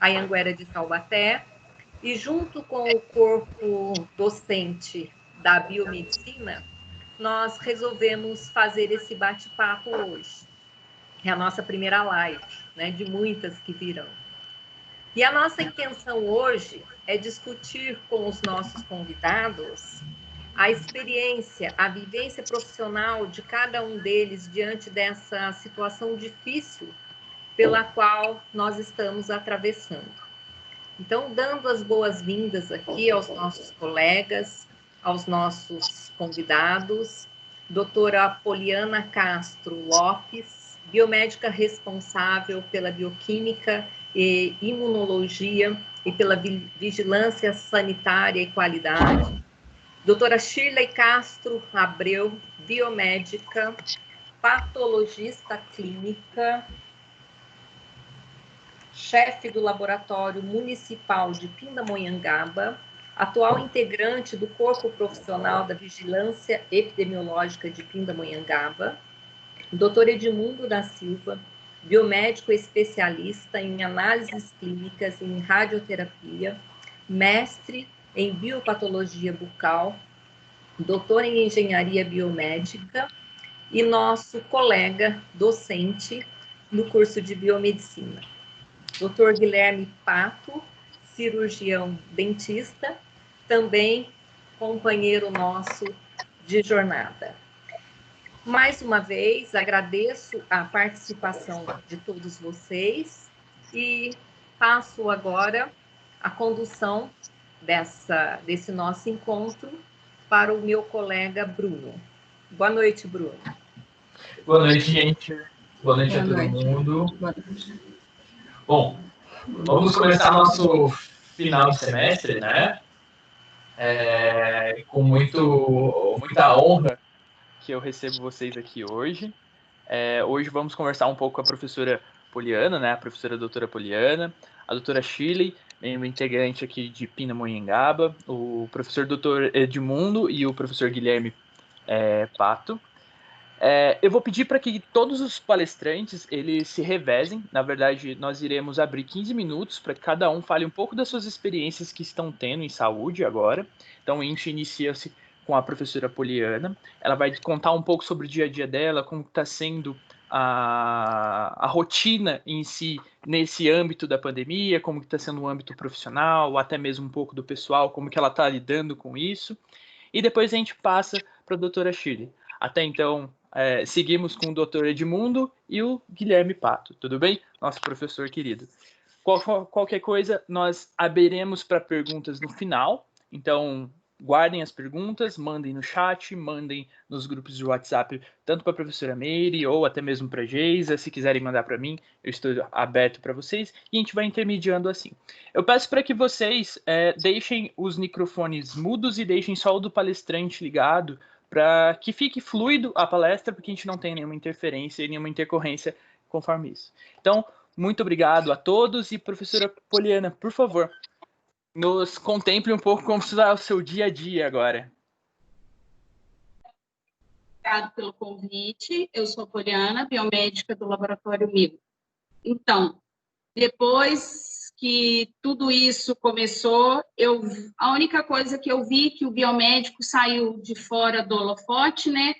Anhanguera de Taubaté, e junto com o corpo docente da biomedicina, nós resolvemos fazer esse bate-papo hoje. É a nossa primeira live, né, de muitas que virão. E a nossa intenção hoje é discutir com os nossos convidados a experiência, a vivência profissional de cada um deles diante dessa situação difícil pela qual nós estamos atravessando. Então, dando as boas-vindas aqui aos nossos colegas, aos nossos convidados, doutora Poliana Castro Lopes, biomédica responsável pela bioquímica e imunologia e pela vigilância sanitária e qualidade, doutora Shirley Castro Abreu, biomédica, patologista clínica, chefe do Laboratório Municipal de Pindamonhangaba, atual integrante do Corpo Profissional da Vigilância Epidemiológica de Pindamonhangaba, Dr. Edmundo da Silva, biomédico especialista em análises clínicas em radioterapia, mestre em biopatologia bucal, doutor em engenharia biomédica e nosso colega docente no curso de biomedicina. Dr. Guilherme Pato, cirurgião dentista, também companheiro nosso de jornada. Mais uma vez, agradeço a participação de todos vocês e passo agora a condução desse nosso encontro para o meu colega Bruno. Boa noite, Bruno. Boa noite, gente. Boa noite a todo mundo. Bom, vamos começar nosso final de semestre, né? Com muita honra que eu recebo vocês aqui hoje. Hoje vamos conversar um pouco com a professora Poliana, né? A professora doutora Poliana, a doutora Shirley, membro integrante aqui de Pindamonhangaba, o professor doutor Edmundo e o professor Guilherme Pato. Eu vou pedir para que todos os palestrantes eles se revezem. Na verdade, nós iremos abrir 15 minutos para que cada um fale um pouco das suas experiências que estão tendo em saúde agora. Então, a gente inicia-se com a professora Poliana. Ela vai contar um pouco sobre o dia a dia dela, como está sendo a rotina em si nesse âmbito da pandemia, como está sendo o âmbito profissional, até mesmo um pouco do pessoal, como que ela está lidando com isso. E depois a gente passa para a doutora Shirley. Até então, seguimos com o doutor Edmundo e o Guilherme Pato, tudo bem? Nosso professor querido. Qualquer coisa, nós abriremos para perguntas no final, então guardem as perguntas, mandem no chat, mandem nos grupos de WhatsApp, tanto para a professora Meire ou até mesmo para a Geisa, se quiserem mandar para mim, eu estou aberto para vocês, e a gente vai intermediando assim. Eu peço para que vocês deixem os microfones mudos e deixem só o do palestrante ligado, para que fique fluido a palestra, porque a gente não tem nenhuma interferência e nenhuma intercorrência conforme isso. Então, muito obrigado a todos e professora Poliana, por favor, nos contemple um pouco como será o seu dia a dia agora. Obrigado pelo convite. Eu sou Poliana, biomédica do Laboratório MIO. Então, depois que tudo isso começou, a única coisa que eu vi que o biomédico saiu de fora do holofote, né?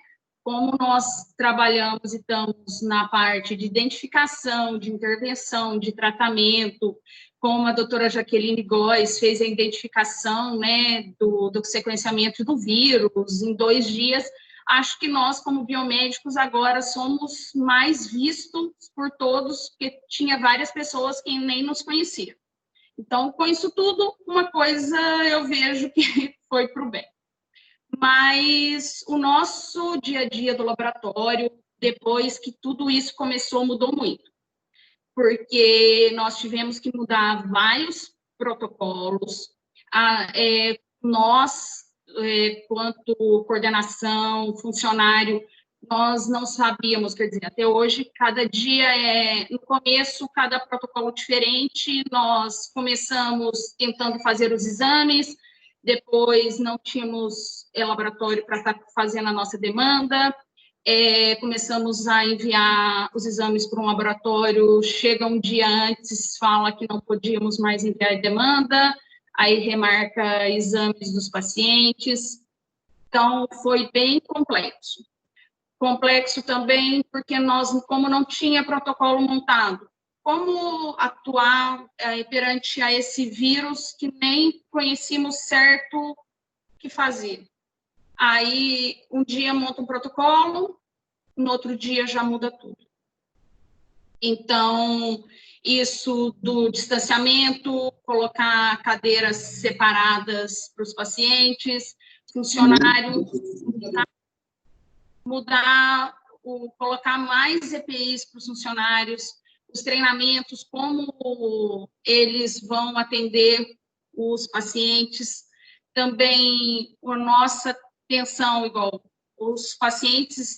Como nós trabalhamos e estamos na parte de identificação, de intervenção, de tratamento, como a doutora Jaqueline Góes fez a identificação, né, do sequenciamento do vírus em 2 dias, acho que nós, como biomédicos, agora somos mais vistos por todos, porque tinha várias pessoas que nem nos conheciam. Então, com isso tudo, uma coisa eu vejo que foi para o bem. Mas o nosso dia a dia do laboratório, depois que tudo isso começou, mudou muito. Porque nós tivemos que mudar vários protocolos. Nós, quanto coordenação, funcionário, nós não sabíamos, quer dizer, até hoje, cada dia no começo, cada protocolo diferente, nós começamos tentando fazer os exames, depois não tínhamos laboratório para estar fazendo a nossa demanda, Começamos a enviar os exames para um laboratório, chega um dia antes, fala que não podíamos mais enviar demanda, aí remarca exames dos pacientes. Então, foi bem complexo. Complexo também porque nós, como não tinha protocolo montado, como atuar perante a esse vírus que nem conhecíamos certo o que fazer. Aí, um dia monta um protocolo, no outro dia já muda tudo. Então, isso do distanciamento, colocar cadeiras separadas para os pacientes, funcionários, colocar mais EPIs para os funcionários, os treinamentos, como eles vão atender os pacientes, também a nossa atenção, igual os pacientes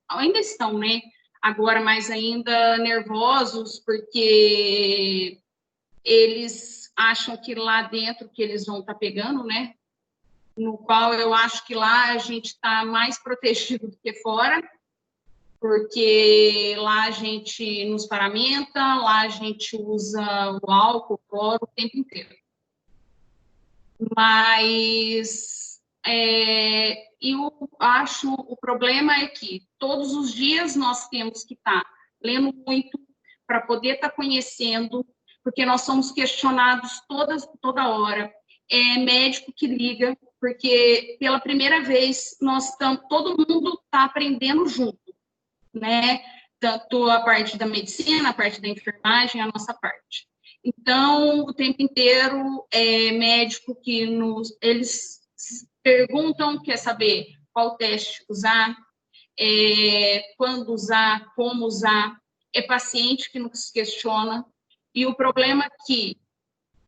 ainda estão, né? Agora mais ainda nervosos, porque eles acham que lá dentro que eles vão estar pegando, né? No qual eu acho que lá a gente está mais protegido do que fora, porque lá a gente nos paramenta, lá a gente usa o álcool, o cloro o tempo inteiro. Mas eu acho o problema é que todos os dias nós temos que estar lendo muito para poder estar conhecendo, porque nós somos questionados toda hora. É médico que liga, porque pela primeira vez todo mundo está aprendendo junto, né? Tanto a parte da medicina, a parte da enfermagem, a nossa parte. Então, o tempo inteiro, médico que eles perguntam, quer saber qual teste usar, quando usar, como usar, é paciente que nos questiona, e o problema que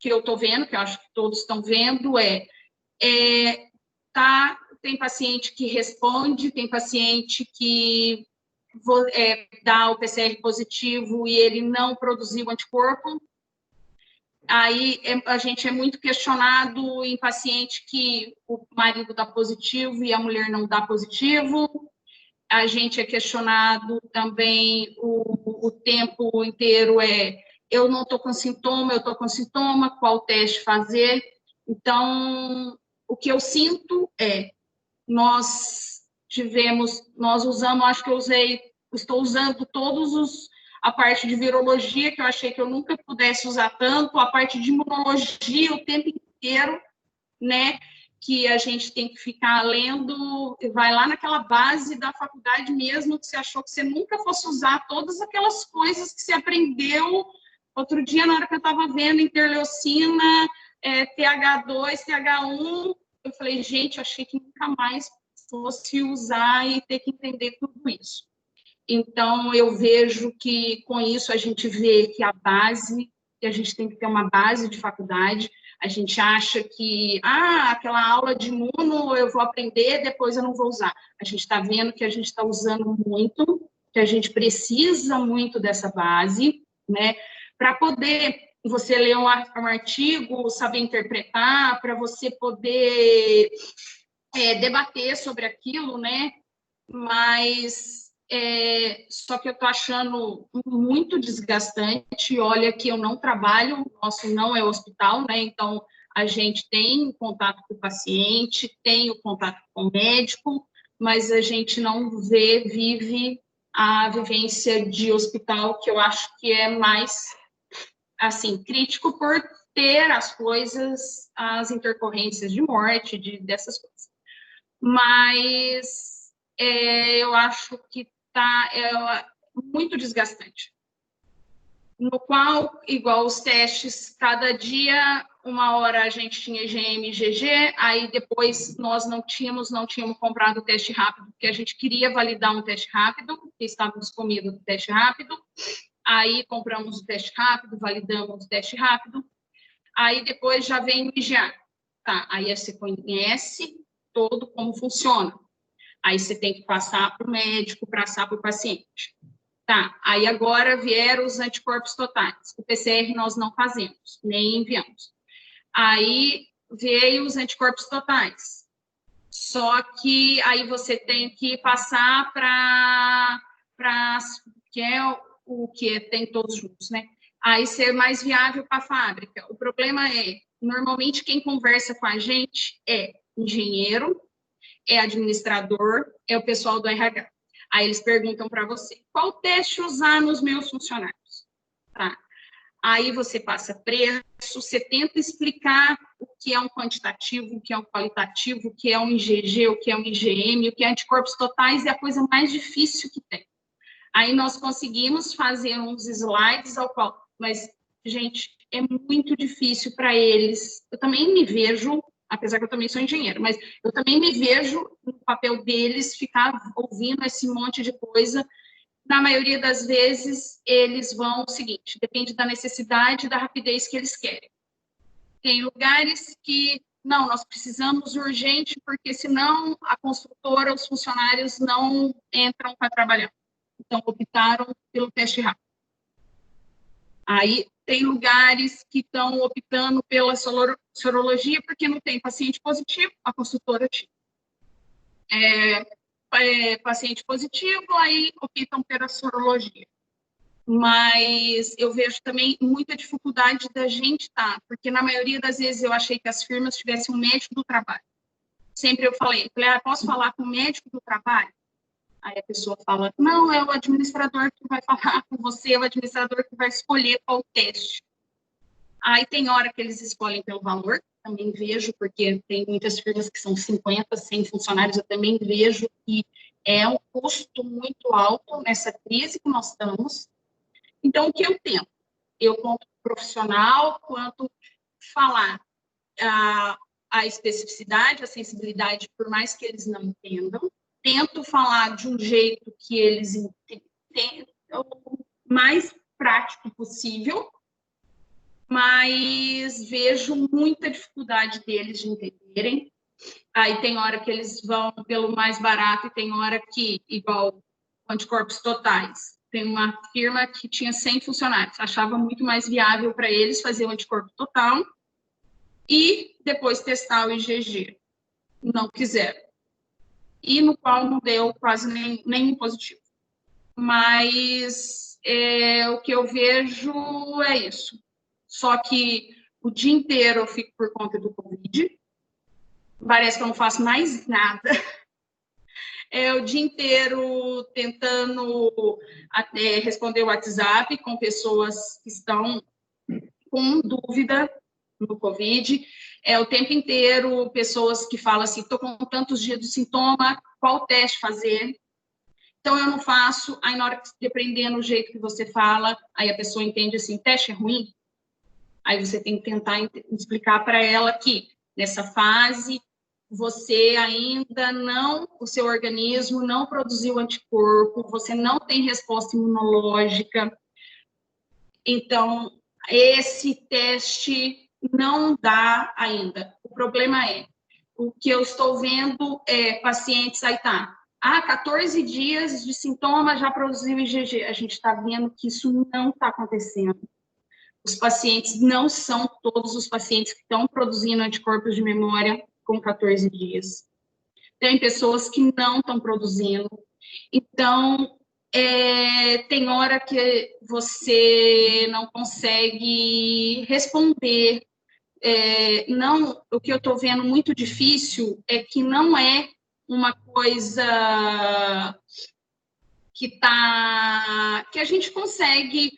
eu estou vendo, que eu acho que todos estão vendo, tem paciente que responde, tem paciente que dá o PCR positivo e ele não produziu o anticorpo. Aí a gente é muito questionado em paciente que o marido dá positivo e a mulher não dá positivo. A gente é questionado também o tempo inteiro eu não estou com sintoma, eu estou com sintoma, qual teste fazer? Então, o que eu sinto nós usamos, acho que estou usando a parte de virologia, que eu achei que eu nunca pudesse usar tanto, a parte de imunologia o tempo inteiro, né? Que a gente tem que ficar lendo, vai lá naquela base da faculdade mesmo, que você achou que você nunca fosse usar todas aquelas coisas que você aprendeu. Outro dia, na hora que eu estava vendo interleucina, TH2, TH1, eu falei, gente, eu achei que nunca mais fosse usar e ter que entender tudo isso. Então, eu vejo que, com isso, a gente vê que que a gente tem que ter uma base de faculdade. A gente acha que, aquela aula de imuno eu vou aprender, depois eu não vou usar. A gente está vendo que a gente está usando muito, que a gente precisa muito dessa base, né? Para poder você ler um artigo, saber interpretar, para você poder debater sobre aquilo, né? Mas só que eu estou achando muito desgastante. Olha que eu não trabalho, nosso não é hospital, né? Então a gente tem contato com o paciente, tem o contato com o médico, mas a gente não vive a vivência de hospital, que eu acho que é mais assim crítico por ter as coisas, as intercorrências de morte, dessas coisas. Mas eu acho que está muito desgastante. No qual, igual os testes, cada dia, uma hora a gente tinha IgM e IgG, aí depois nós não tínhamos comprado o teste rápido, porque a gente queria validar um teste rápido, porque estávamos com medo do teste rápido. Aí compramos o teste rápido, validamos o teste rápido. Aí depois já vem o IgA. Tá, aí você conhece todo como funciona. Aí você tem que passar para o médico, passar para o paciente. Tá, aí agora vieram os anticorpos totais. O PCR nós não fazemos, nem enviamos. Aí veio os anticorpos totais. Só que aí você tem que passar para que é o que tem todos juntos, né? Aí ser mais viável para a fábrica. O problema é, normalmente quem conversa com a gente é engenheiro, é administrador, é o pessoal do RH. Aí eles perguntam para você, qual teste usar nos meus funcionários? Tá. Aí você passa preço, você tenta explicar o que é um quantitativo, o que é um qualitativo, o que é um IgG, o que é um IgM, o que é anticorpos totais, é a coisa mais difícil que tem. Aí nós conseguimos fazer uns slides ao qual, mas, gente, é muito difícil para eles. Eu também me vejo, apesar que eu também sou engenheiro, mas eu também me vejo no papel deles ficar ouvindo esse monte de coisa. Na maioria das vezes, eles vão o seguinte, depende da necessidade e da rapidez que eles querem. Tem lugares que, não, nós precisamos urgente, porque senão a construtora, os funcionários não entram para trabalhar. Então, optaram pelo teste rápido. Aí, tem lugares que estão optando pela sorologia, porque não tem paciente positivo, a construtora tira. Paciente positivo, aí optam pela sorologia. Mas eu vejo também muita dificuldade da gente porque na maioria das vezes eu achei que as firmas tivessem um médico do trabalho. Sempre eu falei, posso falar com o médico do trabalho? Aí a pessoa fala, não, é o administrador que vai falar com você, é o administrador que vai escolher qual teste. Aí tem hora que eles escolhem pelo valor, também vejo, porque tem muitas firmas que são 50, 100 funcionários, eu também vejo que é um custo muito alto nessa crise que nós estamos. Então, o que eu tento? Eu, quanto profissional, quanto falar a especificidade, a sensibilidade, por mais que eles não entendam, tento falar de um jeito que eles entendam, o mais prático possível, mas vejo muita dificuldade deles de entenderem. Aí tem hora que eles vão pelo mais barato e tem hora que, igual anticorpos totais, tem uma firma que tinha 100 funcionários, achava muito mais viável para eles fazer o anticorpo total e depois testar o IgG. Não quiseram. E no qual não deu quase nenhum positivo. Mas o que eu vejo é isso. Só que o dia inteiro eu fico por conta do Covid. Parece que eu não faço mais nada. O dia inteiro tentando até responder o WhatsApp com pessoas que estão com dúvida no Covid. O tempo inteiro pessoas que falam assim, estou com tantos dias de sintoma, qual teste fazer? Então, eu não faço. Aí, na hora que, dependendo do jeito que você fala, aí a pessoa entende assim, teste é ruim? Aí você tem que tentar explicar para ela que, nessa fase, você ainda não, o seu organismo não produziu anticorpo, você não tem resposta imunológica. Então, esse teste não dá ainda. O problema o que eu estou vendo pacientes, 14 dias de sintoma já produziu IgG. A gente está vendo que isso não está acontecendo. Os pacientes não são todos os pacientes que estão produzindo anticorpos de memória com 14 dias. Tem pessoas que não estão produzindo. Então, tem hora que você não consegue responder. O que eu estou vendo muito difícil é que não é uma coisa que a gente consegue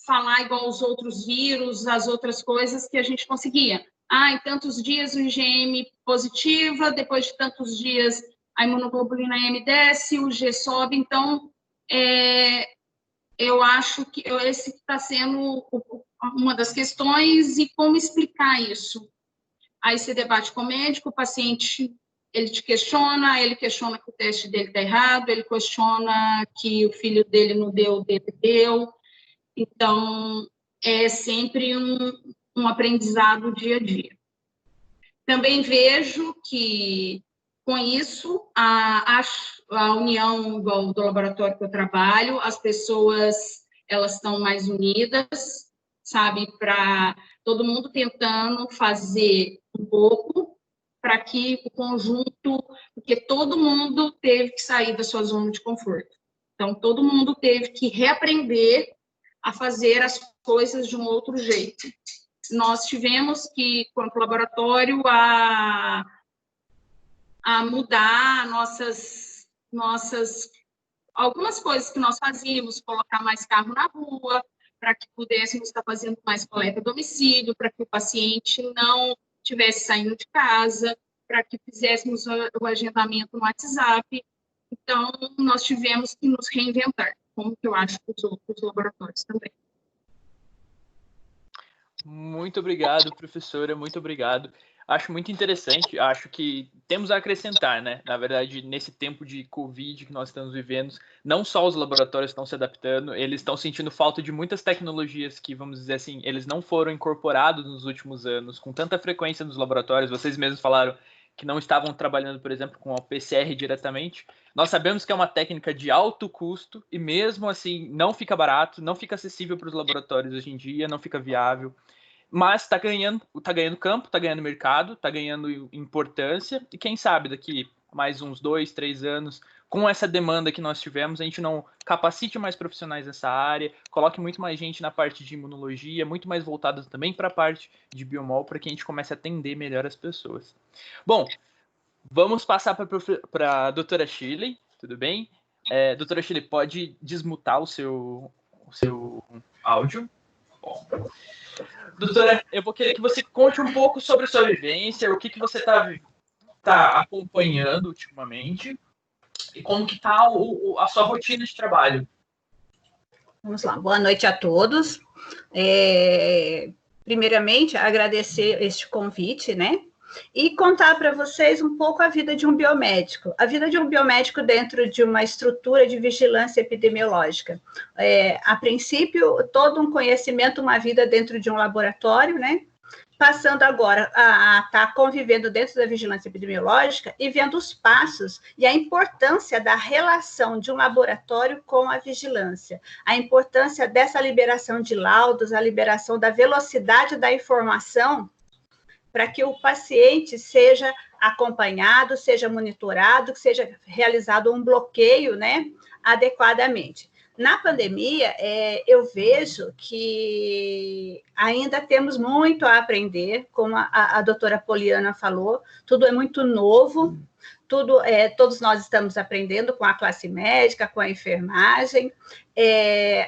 falar igual os outros vírus, as outras coisas que a gente conseguia. Em tantos dias o IgM positiva, depois de tantos dias a imunoglobulina M desce, o G sobe. Então, eu acho que esse está sendo uma das questões e como explicar isso. Aí você debate com o médico, o paciente, ele te questiona, ele questiona que o teste dele está errado, ele questiona que o filho dele não deu, o dele deu. Então, é sempre um aprendizado dia a dia. Também vejo que, com isso, a união do laboratório que eu trabalho, as pessoas, elas estão mais unidas, sabe, para todo mundo tentando fazer um pouco para que o conjunto, porque todo mundo teve que sair da sua zona de conforto. Então, todo mundo teve que reaprender a fazer as coisas de um outro jeito. Nós tivemos que, quanto laboratório, a mudar algumas coisas que nós fazíamos, colocar mais carro na rua, para que pudéssemos estar fazendo mais coleta a domicílio, para que o paciente não estivesse saindo de casa, para que fizéssemos o agendamento no WhatsApp. Então, nós tivemos que nos reinventar, como que eu acho que os outros laboratórios também. Muito obrigado, professora, muito obrigado. Acho muito interessante, acho que temos a acrescentar, né? Na verdade, nesse tempo de Covid que nós estamos vivendo, não só os laboratórios estão se adaptando, eles estão sentindo falta de muitas tecnologias que, vamos dizer assim, eles não foram incorporados nos últimos anos com tanta frequência nos laboratórios. Vocês mesmos falaram que não estavam trabalhando, por exemplo, com a PCR diretamente. Nós sabemos que é uma técnica de alto custo e mesmo assim não fica barato, não fica acessível para os laboratórios hoje em dia, não fica viável. Mas está ganhando campo, está ganhando mercado, está ganhando importância, e quem sabe daqui mais uns 2, 3 anos, com essa demanda que nós tivemos, a gente não capacite mais profissionais nessa área, coloque muito mais gente na parte de imunologia, muito mais voltada também para a parte de biomol, para que a gente comece a atender melhor as pessoas. Bom, vamos passar para a doutora Shirley, tudo bem? Doutora Shirley, pode desmutar o seu áudio? Bom. Doutora, eu vou querer que você conte um pouco sobre a sua vivência, o que você está acompanhando ultimamente e como que está a sua rotina de trabalho. Vamos lá, boa noite a todos. Primeiramente, agradecer este convite, né? E contar para vocês um pouco a vida de um biomédico. A vida de um biomédico dentro de uma estrutura de vigilância epidemiológica. A princípio, todo um conhecimento, uma vida dentro de um laboratório, né? Passando agora a estar convivendo dentro da vigilância epidemiológica e vendo os passos e a importância da relação de um laboratório com a vigilância, a importância dessa liberação de laudos, a liberação da velocidade da informação para que o paciente seja acompanhado, seja monitorado, que seja realizado um bloqueio, né, adequadamente. Na pandemia, eu vejo que ainda temos muito a aprender, como a doutora Poliana falou, tudo é muito novo, todos nós estamos aprendendo com a classe médica, com a enfermagem,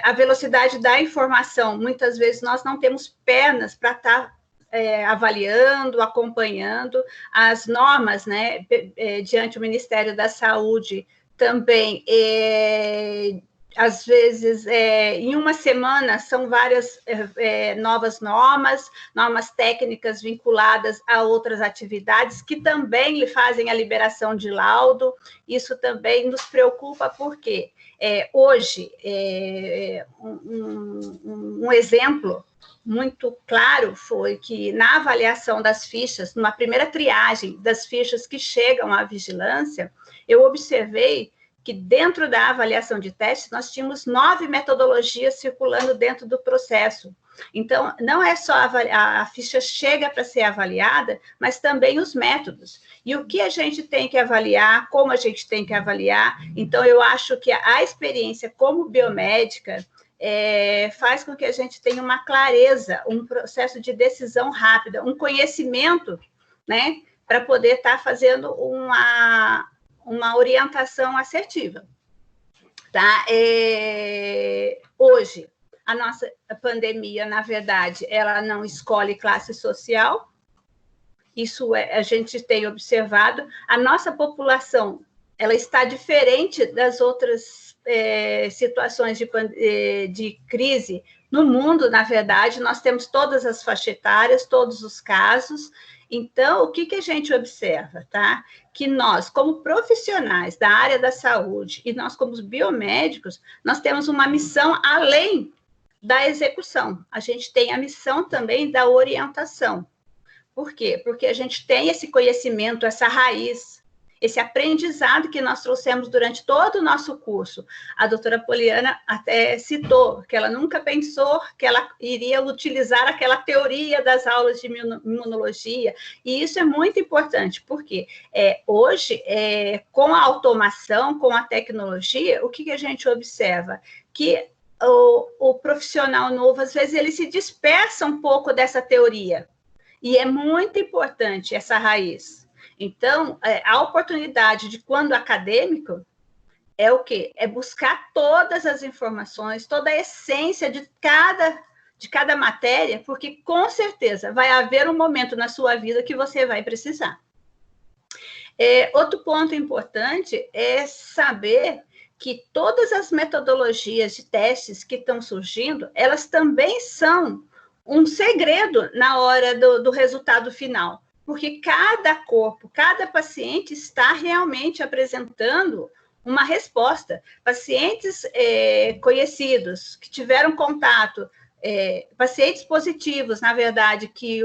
a velocidade da informação, muitas vezes nós não temos pernas para estar avaliando, acompanhando as normas, né, diante do Ministério da Saúde também, às vezes, em uma semana, são várias novas normas técnicas vinculadas a outras atividades que também lhe fazem a liberação de laudo. Isso também nos preocupa, porque hoje, um exemplo muito claro foi que na avaliação das fichas, numa primeira triagem das fichas que chegam à vigilância, eu observei que dentro da avaliação de testes, nós tínhamos 9 metodologias circulando dentro do processo. Então, não é só a ficha chega para ser avaliada, mas também os métodos. E o que a gente tem que avaliar, como a gente tem que avaliar. Então, eu acho que a experiência como biomédica faz com que a gente tenha uma clareza, um processo de decisão rápida, um conhecimento, né, para poder estar fazendo uma orientação assertiva. Tá? Hoje, a nossa pandemia, na verdade, ela não escolhe classe social, isso a gente tem observado. A nossa população, ela está diferente das outras situações de crise no mundo, na verdade, nós temos todas as faixas etárias, todos os casos. Então, o que a gente observa, tá? Que nós, como profissionais da área da saúde, e nós, como biomédicos, nós temos uma missão além da execução. A gente tem a missão também da orientação. Por quê? Porque a gente tem esse conhecimento, essa raiz, esse aprendizado que nós trouxemos durante todo o nosso curso. A doutora Poliana até citou que ela nunca pensou que ela iria utilizar aquela teoria das aulas de imunologia, e isso é muito importante, porque hoje, com a automação, com a tecnologia, o que a gente observa? Que o profissional novo, às vezes, ele se dispersa um pouco dessa teoria, e é muito importante essa raiz. Então, a oportunidade de, quando acadêmico, é o quê? É buscar todas as informações, toda a essência de cada matéria, porque, com certeza, vai haver um momento na sua vida que você vai precisar. Outro ponto importante é saber que todas as metodologias de testes que estão surgindo, elas também são um segredo na hora do resultado final. Porque cada corpo, cada paciente está realmente apresentando uma resposta. Pacientes conhecidos, que tiveram contato, pacientes positivos, na verdade, que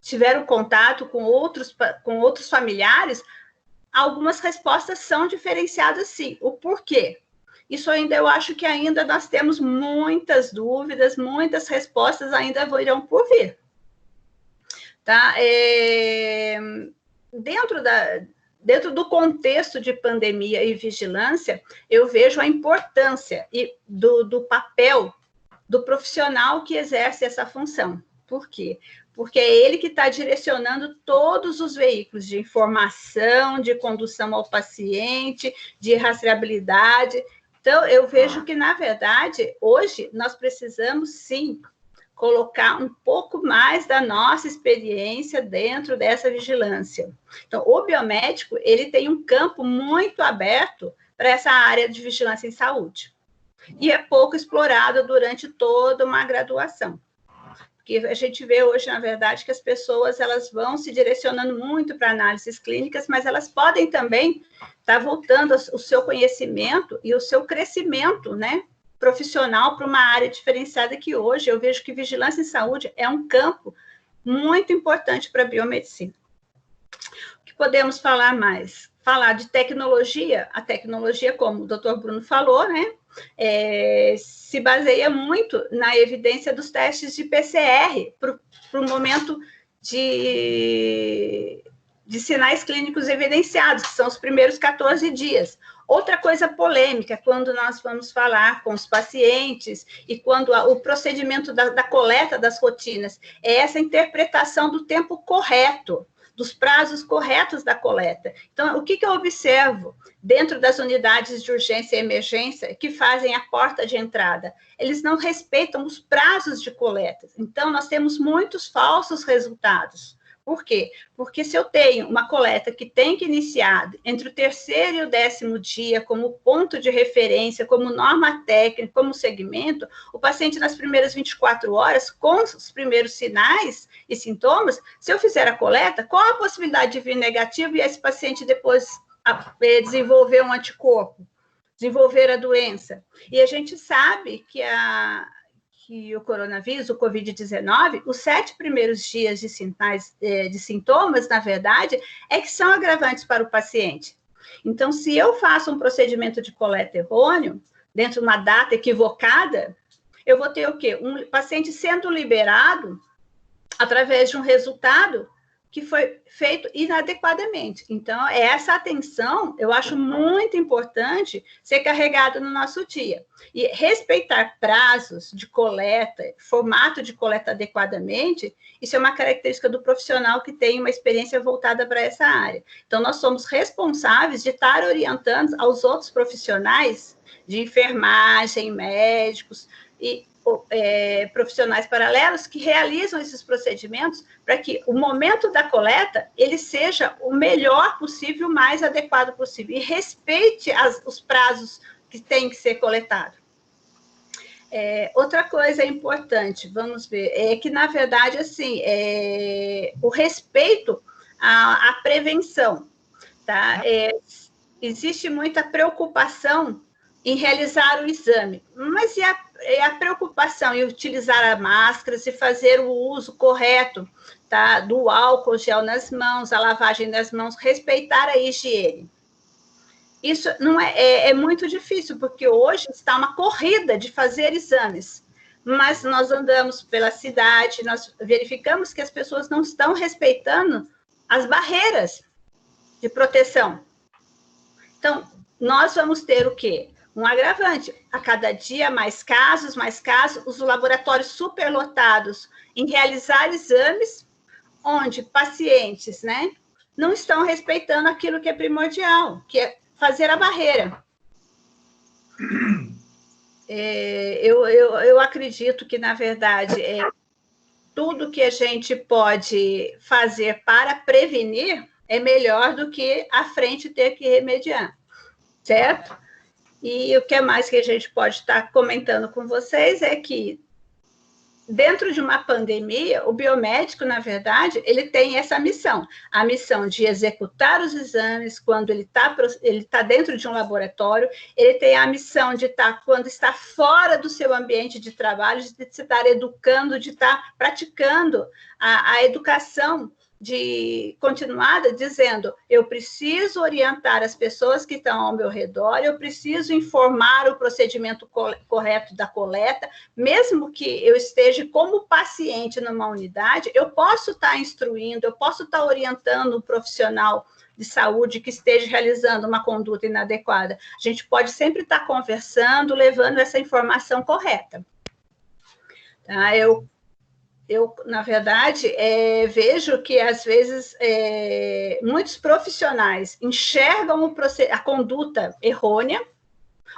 tiveram contato com outros familiares, algumas respostas são diferenciadas, sim. O porquê? Isso ainda, eu acho que ainda nós temos muitas dúvidas, muitas respostas ainda virão por vir. Tá? Dentro do contexto de pandemia e vigilância, eu vejo a importância do papel do profissional que exerce essa função. Por quê? Porque é ele que está direcionando todos os veículos de informação, de condução ao paciente, de rastreabilidade. Então, eu vejo que, na verdade, hoje, nós precisamos, sim, colocar um pouco mais da nossa experiência dentro dessa vigilância. Então, o biomédico, ele tem um campo muito aberto para essa área de vigilância em saúde. E é pouco explorado durante toda uma graduação. Porque a gente vê hoje, na verdade, que as pessoas, elas vão se direcionando muito para análises clínicas, mas elas podem também estar voltando o seu conhecimento e o seu crescimento, né, profissional para uma área diferenciada, que hoje eu vejo que vigilância em saúde é um campo muito importante para a biomedicina. O que podemos falar mais? Falar de tecnologia. A tecnologia, como o doutor Bruno falou, né, se baseia muito na evidência dos testes de PCR para o momento de sinais clínicos evidenciados, que são os primeiros 14 dias. Outra coisa polêmica, quando nós vamos falar com os pacientes e quando o procedimento da coleta das rotinas, é essa interpretação do tempo correto, dos prazos corretos da coleta. Então, o que eu observo dentro das unidades de urgência e emergência que fazem a porta de entrada? Eles não respeitam os prazos de coleta. Então, nós temos muitos falsos resultados. Por quê? Porque se eu tenho uma coleta que tem que iniciar entre o 3º e o 10º dia como ponto de referência, como norma técnica, como segmento, o paciente nas primeiras 24 horas, com os primeiros sinais e sintomas, se eu fizer a coleta, qual a possibilidade de vir negativo e esse paciente depois desenvolver um anticorpo, desenvolver a doença? E a gente sabe que o coronavírus, o Covid-19, os 7 primeiros dias de sintomas, na verdade, é que são agravantes para o paciente. Então, se eu faço um procedimento de coleta errôneo, dentro de uma data equivocada, eu vou ter o quê? Um paciente sendo liberado através de um resultado que foi feito inadequadamente. Então, essa atenção, eu acho muito importante ser carregada no nosso dia. E respeitar prazos de coleta, formato de coleta adequadamente, isso é uma característica do profissional que tem uma experiência voltada para essa área. Então, nós somos responsáveis de estar orientando aos outros profissionais de enfermagem, médicos e profissionais paralelos que realizam esses procedimentos para que o momento da coleta ele seja o melhor possível, o mais adequado possível e respeite os prazos que tem que ser coletado. Outra coisa importante, vamos ver, é que, na verdade, assim, o respeito à prevenção, tá? Existe muita preocupação em realizar o exame. Mas e a preocupação em utilizar a máscara, e fazer o uso correto, tá, do álcool gel nas mãos, a lavagem das mãos, respeitar a higiene? Isso não é muito difícil, porque hoje está uma corrida de fazer exames, mas nós andamos pela cidade, nós verificamos que as pessoas não estão respeitando as barreiras de proteção. Então, nós vamos ter o quê? Um agravante. A cada dia, mais casos, os laboratórios superlotados em realizar exames, onde pacientes, né, não estão respeitando aquilo que é primordial, que é fazer a barreira. Eu acredito que, na verdade, tudo que a gente pode fazer para prevenir é melhor do que à frente ter que remediar, certo? E o que mais que a gente pode estar comentando com vocês é que, dentro de uma pandemia, o biomédico, na verdade, ele tem essa missão, a missão de executar os exames quando ele tá dentro de um laboratório, ele tem a missão de estar, quando está fora do seu ambiente de trabalho, de estar educando, de estar praticando a educação continuada, dizendo, eu preciso orientar as pessoas que estão ao meu redor, eu preciso informar o procedimento correto da coleta, mesmo que eu esteja como paciente numa unidade, eu posso estar instruindo, eu posso estar orientando um profissional de saúde que esteja realizando uma conduta inadequada. A gente pode sempre estar conversando, levando essa informação correta. Tá? Eu, na verdade, vejo que, às vezes, muitos profissionais enxergam a conduta errônea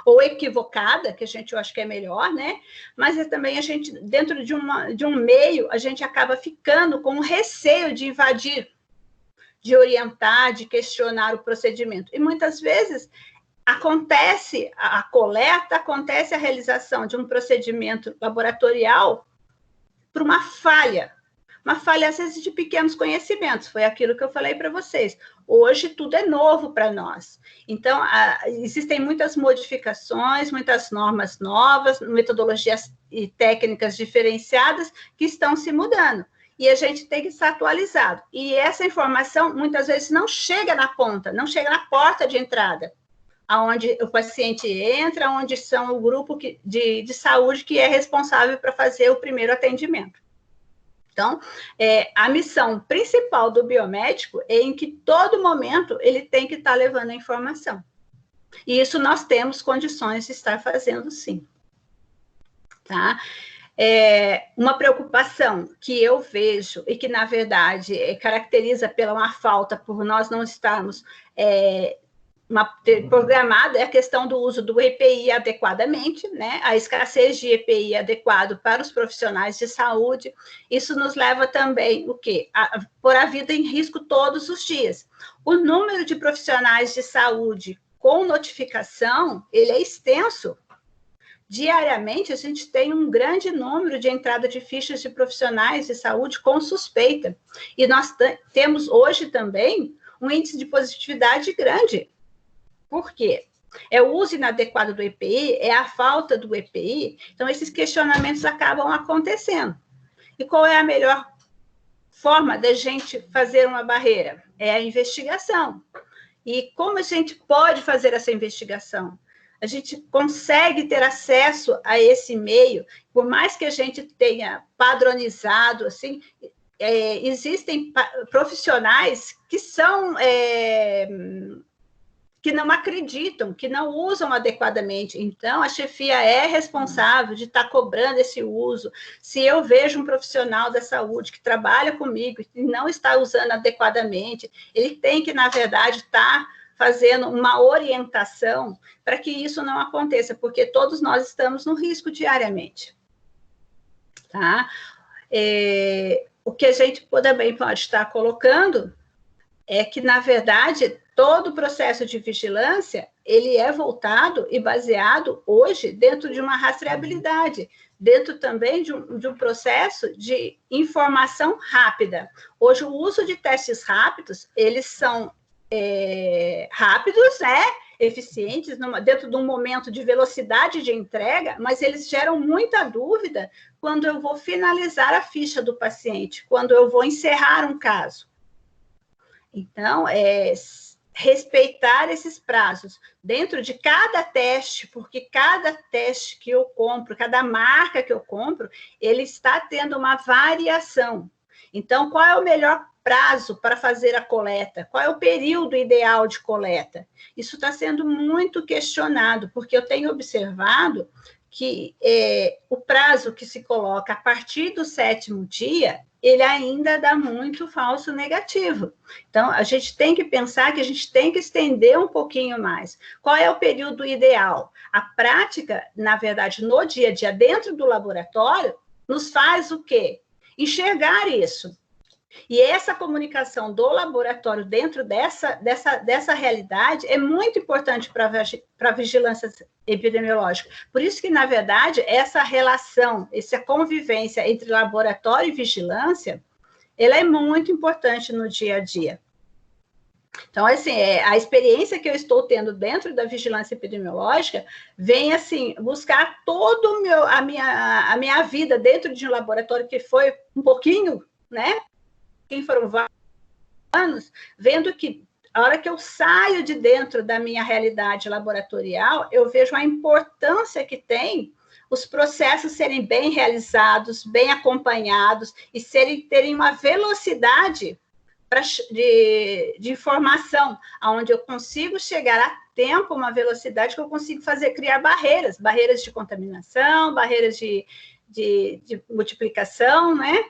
ou equivocada, que eu acho que é melhor, né? Mas também a gente, dentro de um meio, a gente acaba ficando com receio de invadir, de orientar, de questionar o procedimento. E, muitas vezes, acontece a coleta, acontece a realização de um procedimento laboratorial por uma falha, às vezes, de pequenos conhecimentos, foi aquilo que eu falei para vocês. Hoje, tudo é novo para nós. Então, existem muitas modificações, muitas normas novas, metodologias e técnicas diferenciadas que estão se mudando. E a gente tem que estar atualizado. E essa informação, muitas vezes, não chega na ponta, não chega na porta de entrada, onde o paciente entra, onde são o grupo de saúde que é responsável para fazer o primeiro atendimento. Então, a missão principal do biomédico é em que, todo momento, ele tem que estar levando a informação. E isso nós temos condições de estar fazendo, sim. Tá? Uma preocupação que eu vejo e que, na verdade, caracteriza pela uma falta por nós não estarmos programada é a questão do uso do EPI adequadamente, né? A escassez de EPI adequado para os profissionais de saúde. Isso nos leva também o quê? A pôr a vida em risco todos os dias. O número de profissionais de saúde com notificação, ele é extenso. Diariamente, a gente tem um grande número de entrada de fichas de profissionais de saúde com suspeita. E nós temos hoje também um índice de positividade grande. Por quê? É o uso inadequado do EPI, é a falta do EPI, então esses questionamentos acabam acontecendo. E qual é a melhor forma da gente fazer uma barreira? É a investigação. E como a gente pode fazer essa investigação? A gente consegue ter acesso a esse meio, por mais que a gente tenha padronizado, assim, existem profissionais que são... que não acreditam, que não usam adequadamente. Então, a chefia é responsável de estar cobrando esse uso. Se eu vejo um profissional da saúde que trabalha comigo e não está usando adequadamente, ele tem que, na verdade, estar fazendo uma orientação para que isso não aconteça, porque todos nós estamos no risco diariamente. Tá? O que a gente também pode estar colocando é que, na verdade, todo o processo de vigilância, ele é voltado e baseado hoje dentro de uma rastreabilidade, dentro também de um processo de informação rápida. Hoje, o uso de testes rápidos, eles são rápidos, né? eficientes dentro de um momento de velocidade de entrega, mas eles geram muita dúvida quando eu vou finalizar a ficha do paciente, quando eu vou encerrar um caso. Então, respeitar esses prazos dentro de cada teste, porque cada teste que eu compro, cada marca que eu compro, ele está tendo uma variação. Então, qual é o melhor prazo para fazer a coleta? Qual é o período ideal de coleta? Isso está sendo muito questionado, porque eu tenho observado que o prazo que se coloca a partir do 7º dia, ele ainda dá muito falso negativo. Então, a gente tem que pensar que a gente tem que estender um pouquinho mais. Qual é o período ideal? A prática, na verdade, no dia a dia, dentro do laboratório, nos faz o quê? Enxergar isso. E essa comunicação do laboratório dentro dessa realidade é muito importante para a vigilância epidemiológica. Por isso que, na verdade, essa relação, essa convivência entre laboratório e vigilância, ela é muito importante no dia a dia. Então, assim, a experiência que eu estou tendo dentro da vigilância epidemiológica vem, assim, buscar toda a minha vida dentro de um laboratório que foi um pouquinho, né? Quem foram vários anos, vendo que a hora que eu saio de dentro da minha realidade laboratorial, eu vejo a importância que tem os processos serem bem realizados, bem acompanhados e terem uma velocidade de informação, onde eu consigo chegar a tempo, uma velocidade que eu consigo criar barreiras de contaminação, barreiras de multiplicação, né?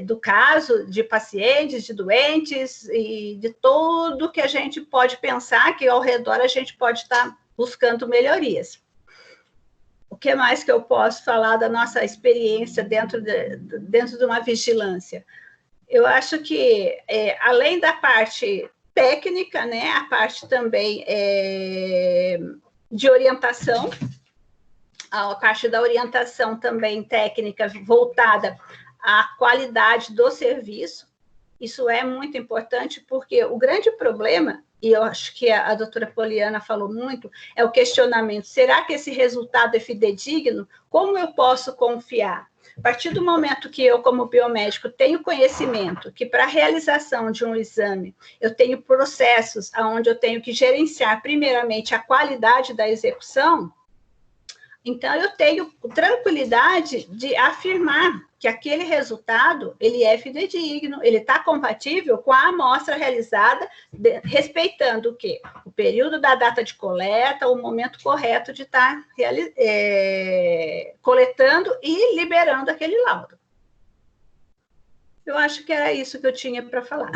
Do caso, de pacientes, de doentes, e de tudo que a gente pode pensar que ao redor a gente pode estar buscando melhorias. O que mais que eu posso falar da nossa experiência dentro de uma vigilância? Eu acho que, além da parte técnica, né, a parte também de orientação, a parte da orientação também técnica voltada à qualidade do serviço, isso é muito importante, porque o grande problema, e eu acho que a doutora Poliana falou muito, é o questionamento: será que esse resultado é fidedigno? Como eu posso confiar? A partir do momento que eu, como biomédico, tenho conhecimento que para a realização de um exame eu tenho processos onde eu tenho que gerenciar primeiramente a qualidade da execução, então eu tenho tranquilidade de afirmar que aquele resultado ele é fidedigno, ele está compatível com a amostra realizada, respeitando o quê? O período da data de coleta, o momento correto de estar coletando e liberando aquele laudo. Eu acho que era isso que eu tinha para falar.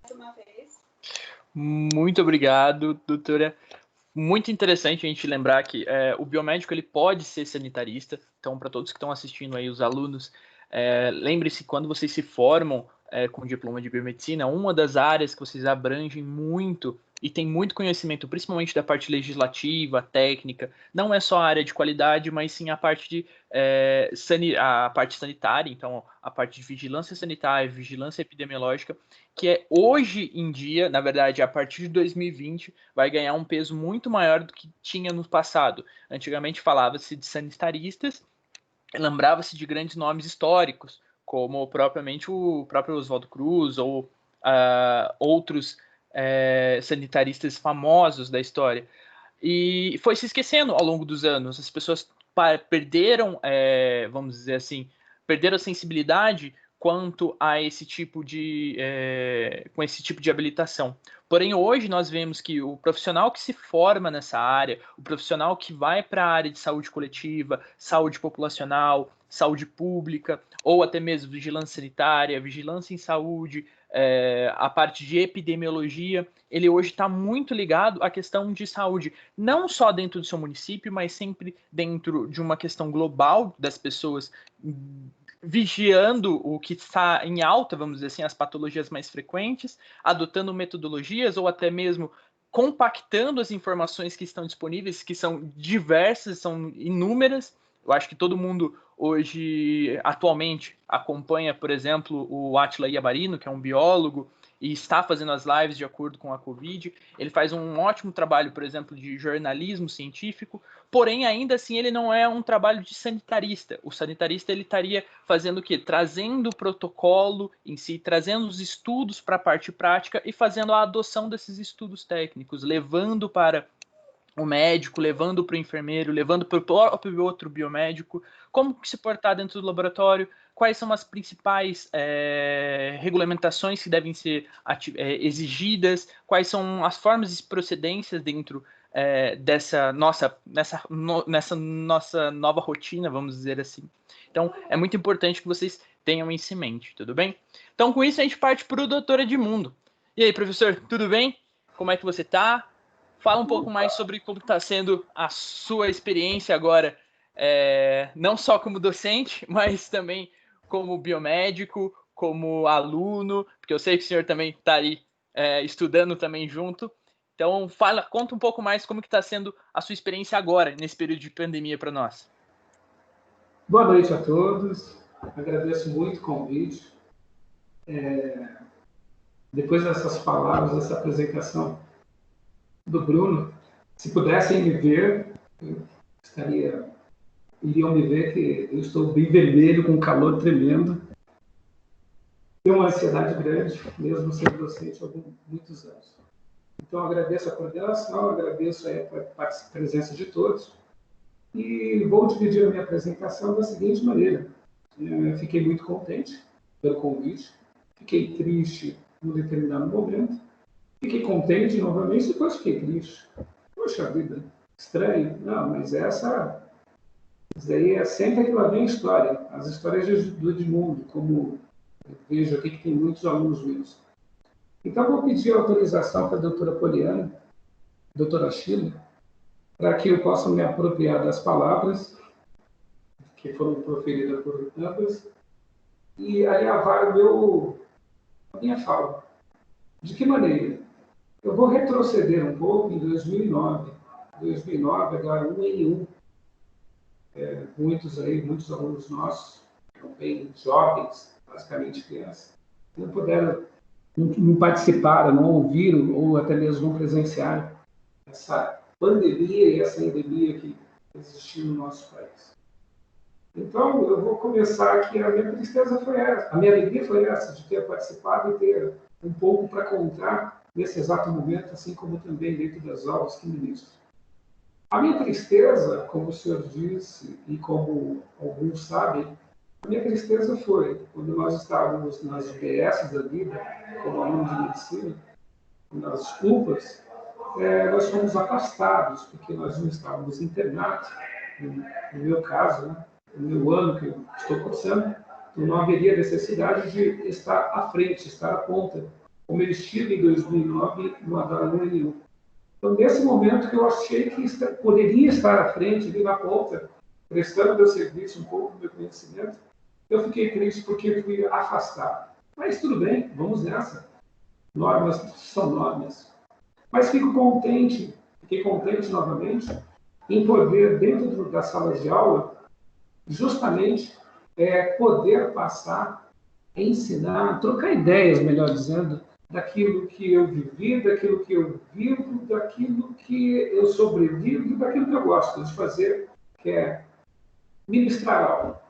Uma vez. Muito obrigado, doutora. Muito interessante a gente lembrar que o biomédico ele pode ser sanitarista. Então, para todos que estão assistindo aí, os alunos, lembre-se, quando vocês se formam com diploma de biomedicina, uma das áreas que vocês abrangem muito e tem muito conhecimento, principalmente da parte legislativa, técnica, não é só a área de qualidade, mas sim a parte a parte sanitária, então a parte de vigilância sanitária, vigilância epidemiológica, que hoje em dia, na verdade, a partir de 2020, vai ganhar um peso muito maior do que tinha no passado. Antigamente falava-se de sanitaristas, lembrava-se de grandes nomes históricos, como propriamente o próprio Oswaldo Cruz ou outros sanitaristas famosos da história. E foi se esquecendo ao longo dos anos. As pessoas perderam, vamos dizer assim, perderam a sensibilidade quanto a esse tipo de com esse tipo de habilitação. Porém, hoje nós vemos que o profissional que se forma nessa área, o profissional que vai para a área de saúde coletiva, saúde populacional, saúde pública, ou até mesmo vigilância sanitária, vigilância em saúde, a parte de epidemiologia, ele hoje está muito ligado à questão de saúde, não só dentro do seu município, mas sempre dentro de uma questão global das pessoas, vigiando o que está em alta, vamos dizer assim, as patologias mais frequentes, adotando metodologias ou até mesmo compactando as informações que estão disponíveis, que são diversas, são inúmeras. Eu acho que todo mundo hoje, atualmente, acompanha, por exemplo, o Átila Iabarino, que é um biólogo, e está fazendo as lives de acordo com a Covid. Ele faz um ótimo trabalho, por exemplo, de jornalismo científico, porém, ainda assim, ele não é um trabalho de sanitarista. O sanitarista, ele estaria fazendo o quê? Trazendo o protocolo em si, trazendo os estudos para a parte prática e fazendo a adoção desses estudos técnicos, levando para o médico, levando para o enfermeiro, levando para o próprio outro biomédico, como se portar dentro do laboratório, quais são as principais regulamentações que devem ser exigidas, quais são as formas de procedências dentro nessa nossa nova rotina, vamos dizer assim. Então, é muito importante que vocês tenham isso em mente, tudo bem? Então, com isso, a gente parte para o Doutor Edmundo. E aí, professor, tudo bem? Como é que você está? Fala um pouco mais sobre como está sendo a sua experiência agora, não só como docente, mas também como biomédico, como aluno, porque eu sei que o senhor também está aí estudando também junto. Então, conta um pouco mais como que está sendo a sua experiência agora, nesse período de pandemia para nós. Boa noite a todos. Agradeço muito o convite. Depois dessas palavras, dessa apresentação do Bruno, se pudessem me ver, iriam me ver que eu estou bem vermelho, com um calor tremendo. Tenho uma ansiedade grande, mesmo sendo docente há muitos anos. Então, agradeço a coordenação, agradeço a presença de todos e vou dividir a minha apresentação da seguinte maneira. Fiquei muito contente pelo convite, fiquei triste em um determinado momento, fiquei contente novamente, depois fiquei triste. Poxa vida, estranho. Não, mas isso aí é sempre que lá vem a história. As histórias do Edmundo, como eu vejo aqui que tem muitos alunos meus. Então, vou pedir autorização para a doutora Poliana, doutora Sheila, para que eu possa me apropriar das palavras que foram proferidas por ambas e alinhavar a minha fala. De que maneira? Eu vou retroceder um pouco em 2009. 2009, H1N1. Muitos alunos nossos, bem jovens, basicamente crianças, não puderam, não participaram, não ouviram ou até mesmo não presenciaram essa pandemia e essa endemia que existiu no nosso país. Então, eu vou começar aqui. A minha tristeza foi essa, a minha alegria foi essa, de ter participado e ter um pouco para contar nesse exato momento, assim como também dentro das aulas que ministro. A minha tristeza, como o senhor disse, e como alguns sabem, a minha tristeza foi quando nós estávamos nas UBS da vida, como alunos de medicina, nas UPAs, nós fomos afastados, porque nós não estávamos internados, no meu caso, né, no meu ano que eu estou cursando, então não haveria necessidade de estar à frente, estar à ponta, como eu estive em 2009 no H1N1. Então, nesse momento que eu achei que poderia estar à frente, ali na ponta, prestando meu serviço, um pouco do meu conhecimento, eu fiquei triste porque fui afastado. Mas tudo bem, vamos nessa. Normas são normas. Mas fiquei contente novamente em poder, dentro das salas de aula, justamente poder passar, ensinar, trocar ideias, melhor dizendo, daquilo que eu vivi, daquilo que eu vivo, daquilo que eu sobrevivo, daquilo que eu gosto de fazer, que é ministrar aula.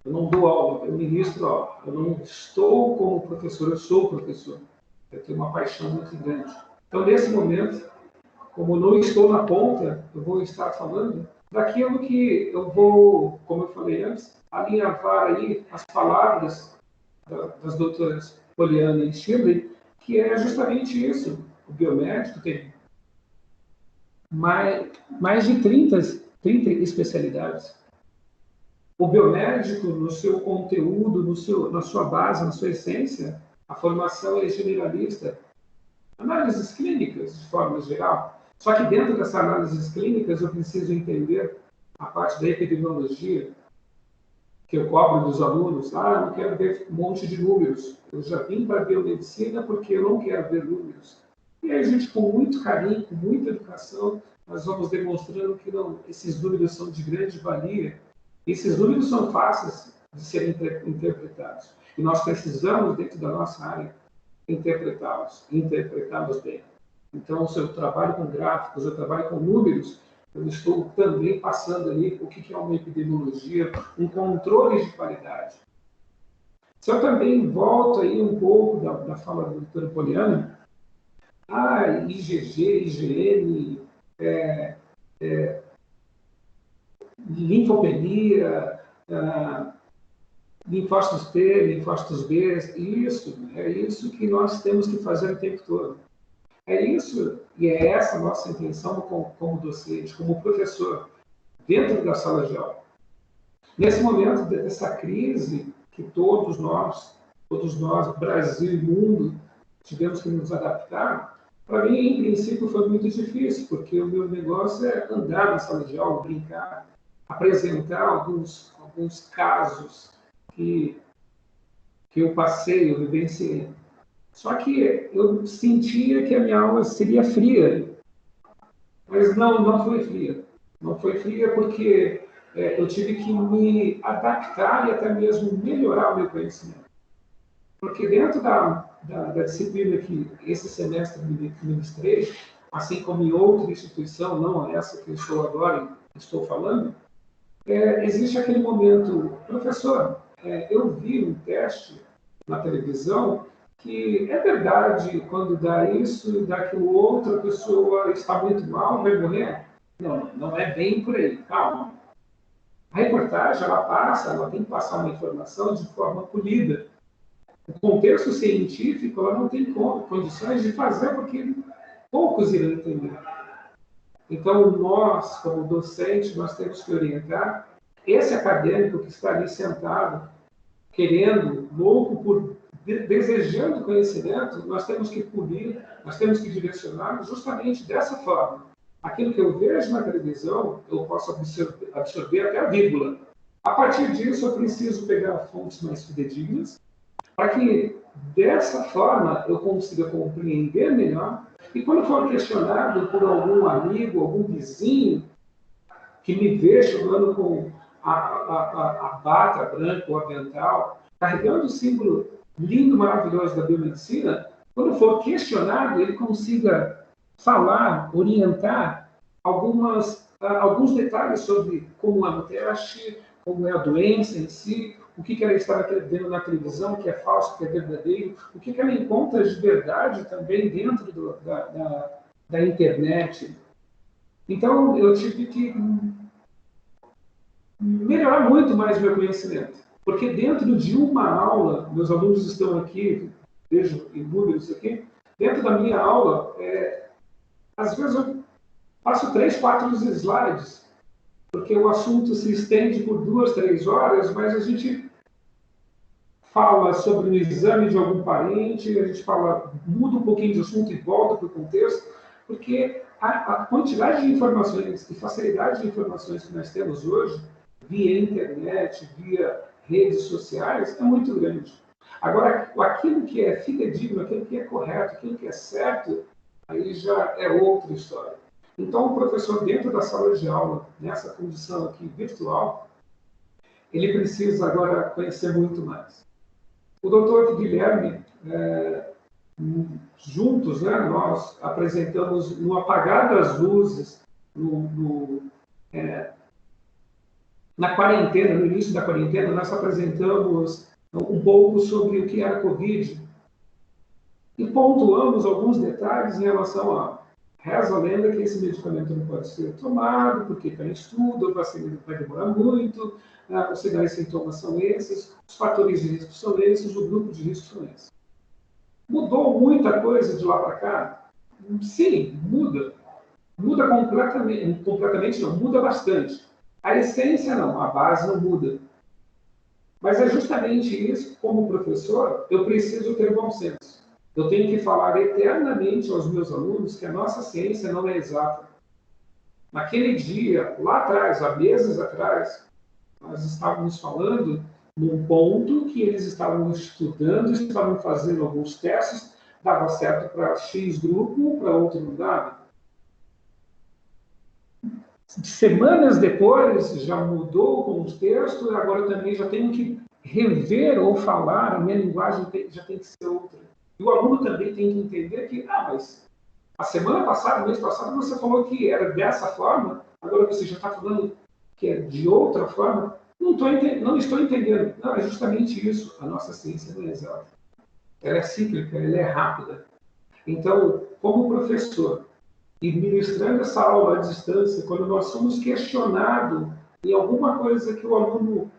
Eu não dou aula, eu ministro aula. Eu não estou como professor, eu sou professor. Eu tenho uma paixão muito grande. Então, nesse momento, como não estou na ponta, eu vou estar falando daquilo que eu vou, como eu falei antes, alinhavar aí as palavras das doutoras Poliana e Shirley, que é justamente isso. O biomédico tem mais de 30 especialidades. O biomédico, no seu conteúdo, na sua base, na sua essência, a formação é generalista. Análises clínicas, de forma geral. Só que dentro dessas análises clínicas, eu preciso entender a parte da epidemiologia, que eu cobro dos alunos. Eu não quero ver um monte de números. Eu já vim para a biomedicina porque eu não quero ver números. E aí a gente, com muito carinho, com muita educação, nós vamos demonstrando que não, esses números são de grande valia. Esses números são fáceis de serem interpretados. E nós precisamos, dentro da nossa área, interpretá-los bem. Então, se eu trabalho com gráficos, eu trabalho com números, eu estou também passando ali o que é uma epidemiologia, um controle de qualidade. Se eu também volto aí um pouco da fala da doutora Poliana, IgG, IgM, linfopenia, linfócitos T, linfócitos B, é isso que nós temos que fazer o tempo todo. É isso, e é essa a nossa intenção como docente, como professor, dentro da sala de aula. Nesse momento dessa crise que todos nós, Brasil e mundo, tivemos que nos adaptar, para mim, em princípio, foi muito difícil, porque o meu negócio é andar na sala de aula, brincar, apresentar alguns casos que eu passei, eu vivenciei. Só que eu sentia que a minha aula seria fria, mas não foi fria. Não foi fria porque eu tive que me adaptar e até mesmo melhorar o meu conhecimento. Porque dentro da disciplina que esse semestre ministrei, assim como em outra instituição, não essa que eu estou agora, estou falando, existe aquele momento, professor, eu vi um teste na televisão que é verdade, quando dá isso e dá aquilo outro, a pessoa está muito mal, vai morrer? Não é bem por aí, calma. A reportagem, ela tem que passar uma informação de forma polida. O contexto científico, ela não tem condições de fazer, porque poucos irão entender. Então, nós, como docente, nós temos que orientar esse acadêmico que está ali sentado, querendo, louco por desejando conhecimento, nós temos que punir, nós temos que direcionar justamente dessa forma. Aquilo que eu vejo na televisão, eu posso absorver até a vírgula. A partir disso, eu preciso pegar fontes mais fidedignas, para que, dessa forma, eu consiga compreender melhor. E quando for questionado por algum amigo, algum vizinho, que me vê chegando com a bata branca, o avental, carregando o símbolo lindo, maravilhoso da biomedicina, quando for questionado, ele consiga falar, orientar alguns detalhes sobre como é o teste, como é a doença em si, o que ela está vendo na televisão, o que é falso, o que é verdadeiro, o que ela encontra de verdade também dentro da internet. Então, eu tive que melhorar muito mais o meu conhecimento. Porque dentro de uma aula, meus alunos estão aqui, vejo em números aqui, dentro da minha aula, às vezes eu faço 3, 4 slides, porque o assunto se estende por 2, 3 horas, mas a gente fala sobre o exame de algum parente, a gente muda um pouquinho de assunto e volta para o contexto, porque a quantidade de informações e facilidade de informações que nós temos hoje, via internet, via redes sociais, é muito grande. Agora, aquilo que é fidedigno, aquilo que é correto, aquilo que é certo, aí já é outra história. Então, o professor, dentro da sala de aula, nessa condição aqui virtual, ele precisa agora conhecer muito mais. O doutor Guilherme, juntos, né, nós apresentamos no apagar das luzes, na quarentena, no início da quarentena, nós apresentamos um pouco sobre o que era a Covid e pontuamos alguns detalhes em relação a reza a lenda que esse medicamento não pode ser tomado, porque está em estudo, a vacina vai demorar muito, os sinais e sintomas são esses, os fatores de risco são esses, o grupo de risco são esses. Mudou muita coisa de lá para cá? Sim, muda. Muda completamente não, muda bastante. A essência não, a base não muda. Mas é justamente isso, como professor, eu preciso ter bom senso. Eu tenho que falar eternamente aos meus alunos que a nossa ciência não é exata. Naquele dia, lá atrás, há meses atrás, nós estávamos falando num ponto que eles estavam estudando, estavam fazendo alguns testes, dava certo para X grupo, para outro não dava. Semanas depois, já mudou o contexto, e agora eu também já tenho que rever ou falar, a minha linguagem já tem que ser outra. E o aluno também tem que entender que, mas a semana passada, mês passado, você falou que era dessa forma, agora você já está falando que é de outra forma. Não estou entendendo. Não, é justamente isso. A nossa ciência não é exata. Ela é cíclica, ela é rápida. Então, como professor, e ministrando essa aula à distância, quando nós somos questionados em alguma coisa que o aluno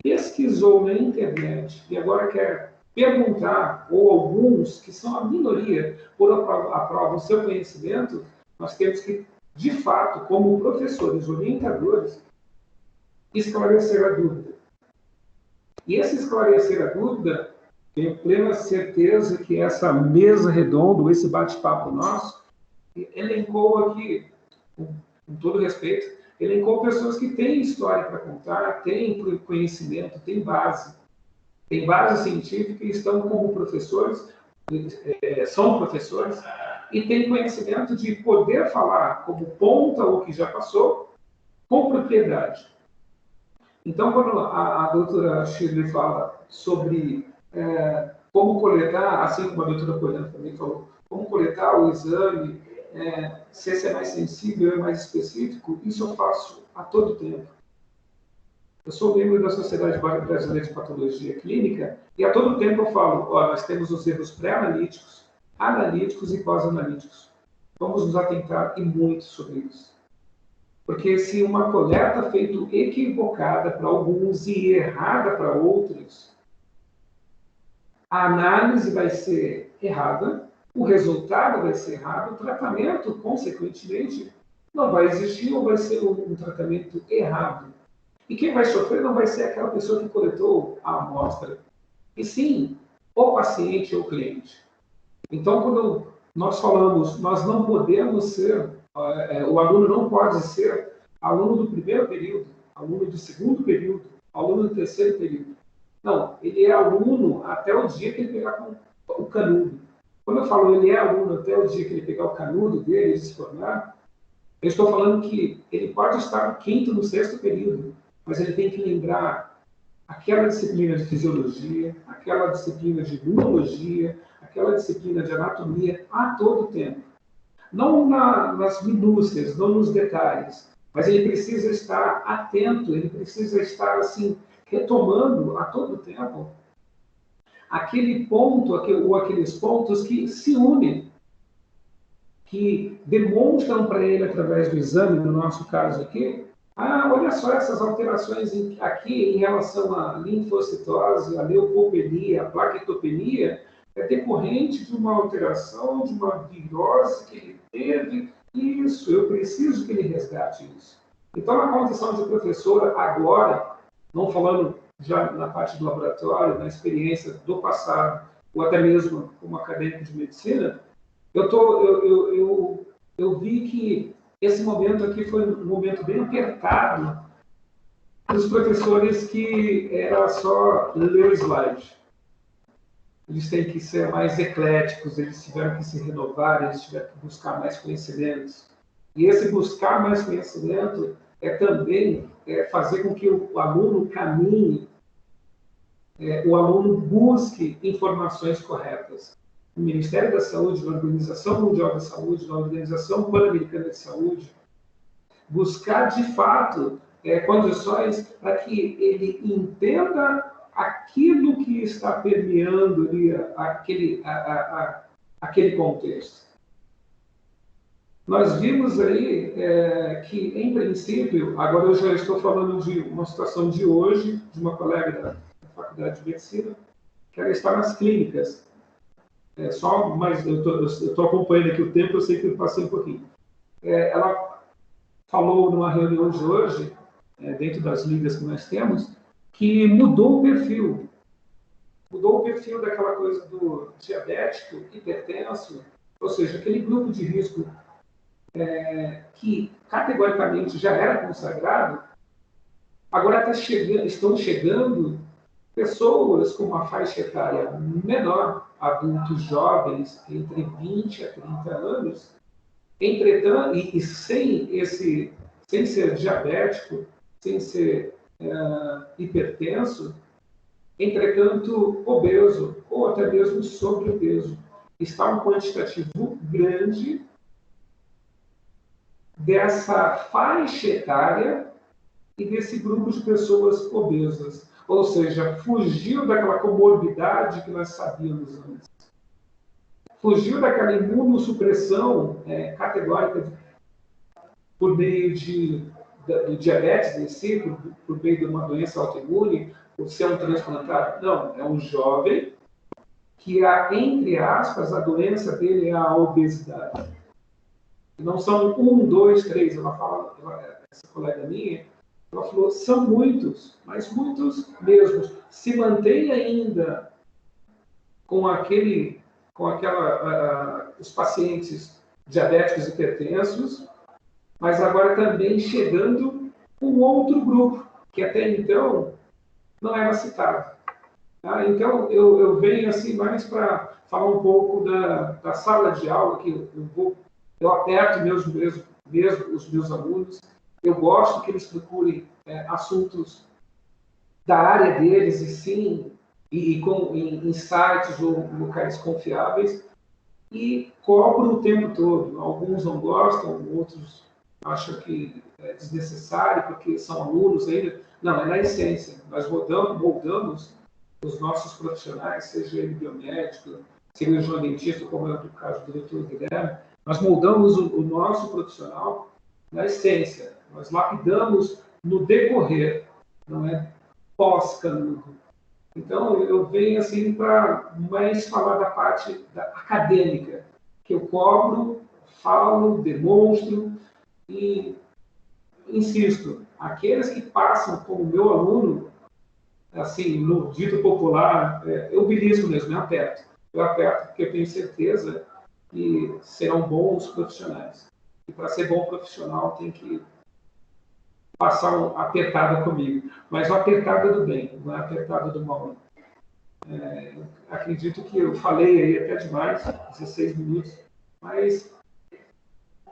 pesquisou na internet e agora quer perguntar, ou alguns, que são a minoria, por aprova o seu conhecimento, nós temos que, de fato, como professores, orientadores, esclarecer a dúvida. E esse esclarecer a dúvida, tenho plena certeza que essa mesa redonda, esse bate-papo nosso, elencou aqui, com todo respeito, elencou pessoas que têm história para contar, têm conhecimento, têm base científica e estão como professores, são professores, e têm conhecimento de poder falar como ponta o que já passou, com propriedade. Então, quando a doutora Shirley fala sobre como coletar, assim como a doutora Poliana também falou, como coletar o exame, se esse é mais sensível, é mais específico, isso eu faço a todo tempo. Eu sou membro da Sociedade Brasileira de Patologia Clínica e a todo tempo eu falo, nós temos os erros pré-analíticos, analíticos e pós-analíticos. Vamos nos atentar e muito sobre isso. Porque se uma coleta feita equivocada para alguns e errada para outros, a análise vai ser errada, o resultado vai ser errado, o tratamento, consequentemente, não vai existir ou vai ser um tratamento errado. E quem vai sofrer não vai ser aquela pessoa que coletou a amostra, e sim o paciente ou o cliente. Então, quando nós falamos, nós não podemos ser, o aluno não pode ser aluno do primeiro período, aluno do segundo período, aluno do terceiro período. Não, ele é aluno até o dia que ele pegar o canudo. Quando eu falo ele é aluno até o dia que ele pegar o canudo dele e se formar, eu estou falando que ele pode estar no quinto, no sexto período, mas ele tem que lembrar aquela disciplina de fisiologia, aquela disciplina de imunologia, aquela disciplina de anatomia a todo tempo. Não nas minúcias, não nos detalhes, mas ele precisa estar atento, ele precisa estar assim, retomando a todo tempo aquele ponto, ou aqueles pontos que se unem, que demonstram para ele, através do exame, no nosso caso aqui, olha só essas alterações aqui em relação à linfocitose, à leucopenia, à plaquetopenia, é decorrente de uma alteração, de uma virose que ele teve. Isso, eu preciso que ele resgate isso. Então, na condição de professora, agora, não falando já na parte do laboratório, na experiência do passado, ou até mesmo como acadêmico de medicina, eu vi que esse momento aqui foi um momento bem apertado dos professores que era só ler o slide. Eles têm que ser mais ecléticos, eles tiveram que se renovar, eles tiveram que buscar mais conhecimentos. E esse buscar mais conhecimento também fazer com que o aluno caminhe, o aluno busque informações corretas. No Ministério da Saúde, na Organização Mundial da Saúde, na Organização Pan-Americana de Saúde, buscar, de fato, condições para que ele entenda aquilo que está permeando ali, aquele contexto. Nós vimos aí que, em princípio, agora eu já estou falando de uma situação de hoje, de uma colega da Faculdade de Medicina, que ela está nas clínicas. Mas eu estou acompanhando aqui o tempo, eu sei que eu passei um pouquinho. Ela falou numa reunião de hoje, dentro das ligas que nós temos, que mudou o perfil. Mudou o perfil daquela coisa do diabético, hipertenso, ou seja, aquele grupo de risco que categoricamente já era consagrado, agora estão chegando pessoas com uma faixa etária menor, adultos jovens, entre 20 a 30 anos, entretanto, e sem ser diabético, sem ser hipertenso, entretanto obeso ou até mesmo sobrepeso. Está um quantitativo grande dessa faixa etária e desse grupo de pessoas obesas. Ou seja, fugiu daquela comorbidade que nós sabíamos antes. Fugiu daquela imunossupressão categórica por meio do diabetes em si, por meio de uma doença autoimune, por ser um transplantado. Não, é um jovem que, entre aspas, a doença dele é a obesidade. Não são 1, 2, 3. Essa colega minha, ela falou, são muitos, mas muitos mesmos. Se mantém ainda com os pacientes diabéticos hipertensos, mas agora também chegando um outro grupo, que até então não era citado. Tá? Então, eu venho assim mais para falar um pouco da sala de aula, que eu aperto mesmo os meus alunos, eu gosto que eles procurem assuntos da área deles, e sim, em sites ou locais confiáveis, e cobro o tempo todo. Alguns não gostam, outros acham que é desnecessário, porque são alunos ainda. Não, é na essência. Nós moldamos os nossos profissionais, seja ele biomédico, cirurgião dentista, como é o caso do Dr. Guilherme, nós moldamos o nosso profissional na essência. Nós lapidamos no decorrer, não é pós-canudo. Então, eu venho assim para mais falar da parte acadêmica, que eu cobro, falo, demonstro e insisto, aqueles que passam como meu aluno, assim, no dito popular, eu belisco mesmo, eu aperto porque eu tenho certeza que serão bons profissionais. E para ser bom profissional tem que passar uma apertada comigo, mas uma apertada do bem, não é apertada do mal. Acredito que eu falei aí até demais, 16 minutos, mas